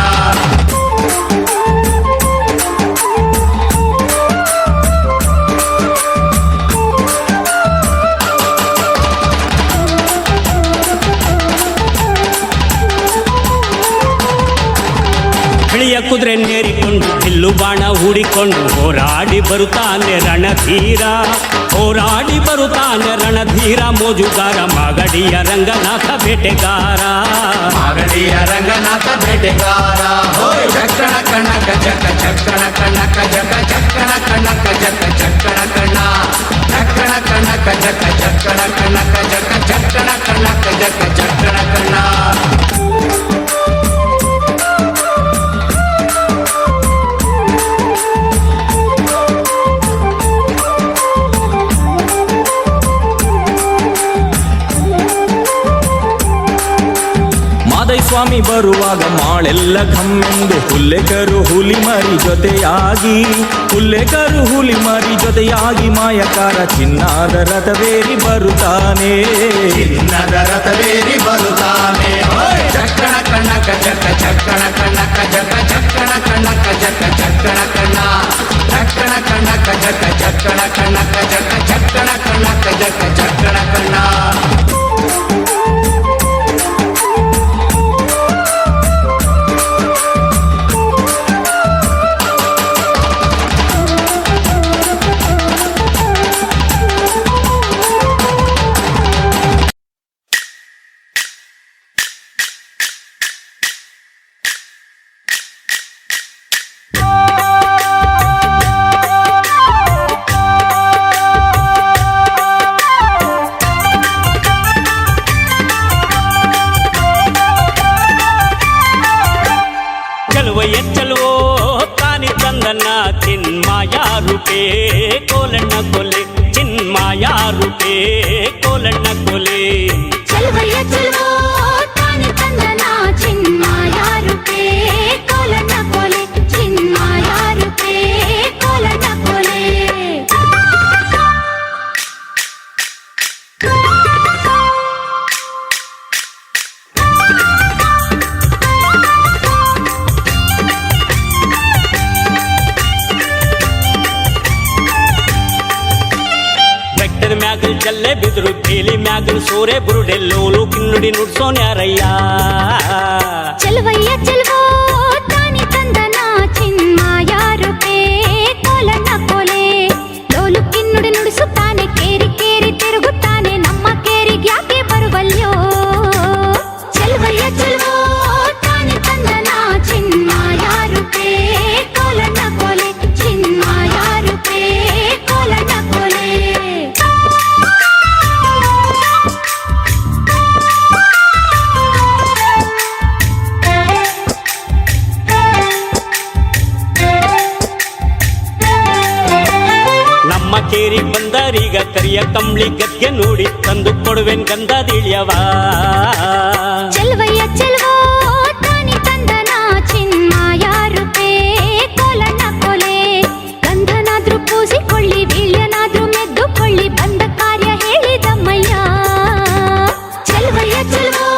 ಬಿಳಿಯ ಕುದುರೆ ನೇರಿಕೊಂಡು ಬಿಲ್ಲು ಬಾಣ ಹೂಡಿಕೊಂಡು ಹೋರಾಡಿ ಬರುತ್ತಾನೆ ರಣಧೀರ ಹೋರಾಡಿ ಬರುತ್ತಾನೆ ರಣಧೀರ ಮೋಜುಗಾರ ಮಾಗಡಿಯ ರಂಗನಾಥ ಬೇಟೆಗಾರ ಮಾಗಡಿಯ ರಂಗನಾಥ ಬೇಟೆಗಾರ ಹೋಯ್ ಚಕ್ಕಣ ಕಣಕ ಜಕ ಚಕ್ಕಣ ಕಣಕ ಜಕ ಚಕ್ಕಣ ಕಣಕ ಜಕ ಚಕ್ಕಣ ಕಣ ಚಕ್ಕಣ ಕಣಕ ಜಕ ಚಕ್ಕಣ ಕಣಕ ಜಕ ಚಕ್ಕಣ ಕಣಕ ಜಕ ಚಕ್ಕಣ ಕಣ ಸ್ವಾಮಿ ಬರುವಾಗ ಮಾಳೆಲ್ಲ ಘಮ್ಮೆಂದು ಹುಲ್ಲೆಕರು ಹುಲಿ ಮರಿ ಜೊತೆಯಾಗಿ ಹುಲ್ಲೆಕರು ಹುಲಿ ಮರಿ ಜೊತೆಯಾಗಿ ಮಾಯಕಾರ ಚಿನ್ನಾದ ರಥವೇರಿ ಬರುತ್ತಾನೆ ಚಿನ್ನದ ರಥವೇರಿ ಬರುತ್ತಾನೆ ಚಕ್ಕಣ ಕಣ್ಣಕ ಚಕ್ಕ ಚಕ್ಕಣ ಕಣ್ಣಕ ಜಕ ಚಕ್ಕಣ ಕಣ್ಣಕ ಜಕ ಚಕ್ಕಣ ಕಣ್ಣ ಚಕ್ಕಣ ಕಣ್ಣಕ ಜಕ ಚಕ್ಕಣ ಕಣ್ಣಕ ಜಕ ಚಕ್ಕಣ ಕಣ್ಣಕ ಜಕ ಚಕ್ಕಣ ಕಣ್ಣ. ಚಲುವಯ್ಯ ಚಲುವೋ ತಾನಿ ತಂದನ ಚಿನ್ಮಾಯ ರೂಪೇ ಕೋಲಣ್ಣ ಕೊಲೆ ಚಿನ್ಮಾಯ ರೂಪೇ ಕೋಲಣ್ಣ ಕೊಲೆ ಚಲುವಯ್ಯ ಚಲುವೋ ತಾನಿ ತಂದನ ಚಿನ್ಮಾಯ ರೂಪೇ ಕೋಲಣ್ಣ ಕೊಲೆ ಚಿನ್ಮಾಯ ರೂಪೇ ಕೋಲಣ್ಣ ಕೊಲೆ ಬೆಟ್ಟದ ಮ್ಯಾಗಲ್ ಜಲ್ಲೆ ಬಿದ್ರು ಬೇಲಿ ಮ್ಯಾಗಲ್ ಸೋರೆ ಬುರುಡೆಲ್ಲೋಲು ಕಿನ್ನುಡಿ ನುಡ್ಸೋನ್ಯಾರಯ್ಯ ಚಲುವಯ್ಯ ಚಲುವೋ ತಾನಿ ತಂದನ ಚಿನ್ಮಾಯ ರೂಪೇ ಕೋಲಣ್ಣ ಕೊಲೆ ಲೋಲು ಕಿನ್ನುಡಿ ನುಡಿಸುತ್ತಾನೆ ಕೇರಿ ಕೇರಿ ತಿರುಗುತ್ತಾನೆ ನಮ್ಮ ಕೇರಿಗೆ ಯಾಕೆ ಬರುವಲ್ಯೋ ಚಲುವಯ್ಯ ಚಲುವೋ ತಾನಿ ತಂದನ ಚಿನ್ಮಾಯ ರೂಪೇ ಕೋಲಣ್ಣ ಕೊಲೆ ಚಿನ್ಮಾಯ ರೂಪೇ ಕೋಲಣ್ಣ ಕೊಲೆ ನಮ್ಮ ಕೇರಿ ಬಂದರೀಗ ಕರಿಯ ಕಂಬ್ಳಿ ಗದ್ಗೆ ನೋಡಿ ತಂದು ಕೊಡುವೆನ್ ಗಂಧದಿಳಿಯವ ಚಲುವಯ್ಯ ಚಲುವೋ ತಾನಿ ತಂದನ ಚಿನ್ಮಾಯ ರೂಪೇ ಕೋಲಣ್ಣ ಕೊಲೆ ಗಂಧನಾದ್ರೂ ಪೂಸಿಕೊಳ್ಳಿ ವೀಳ್ಯನಾದ್ರೂ ಮೆದ್ದುಕೊಳ್ಳಿ ಬಂದ ಕಾರ್ಯ ಹೇಳಿದಮ್ಮಯ್ಯ ಚಲುವಯ್ಯ ಚಲುವೋ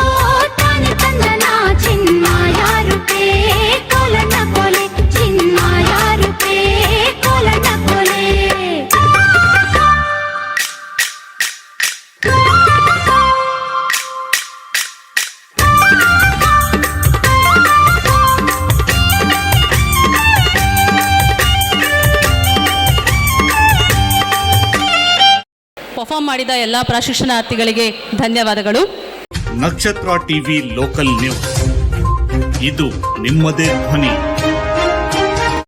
ತಾನಿ ತಂದನ ಚಿನ್ಮಾಯ ರೂಪೇ ಕೋಲಣ್ಣ ಕೊಲೆ ಚಿನ್ಮಾಯ ರೂಪೇ ಕೋಲಣ್ಣ ಕೊಲೆ ಪರ್ಫಾರ್ಮ್ ಮಾಡಿದ ಎಲ್ಲ ಪ್ರಶಿಕ್ಷಣಾರ್ಥಿಗಳಿಗೆ ಧನ್ಯವಾದಗಳು. ನಕ್ಷತ್ರ ಟಿವಿ ಲೋಕಲ್ ನ್ಯೂಸ್, ಇದು ನಿಮ್ಮದೇ ಧ್ವನಿ.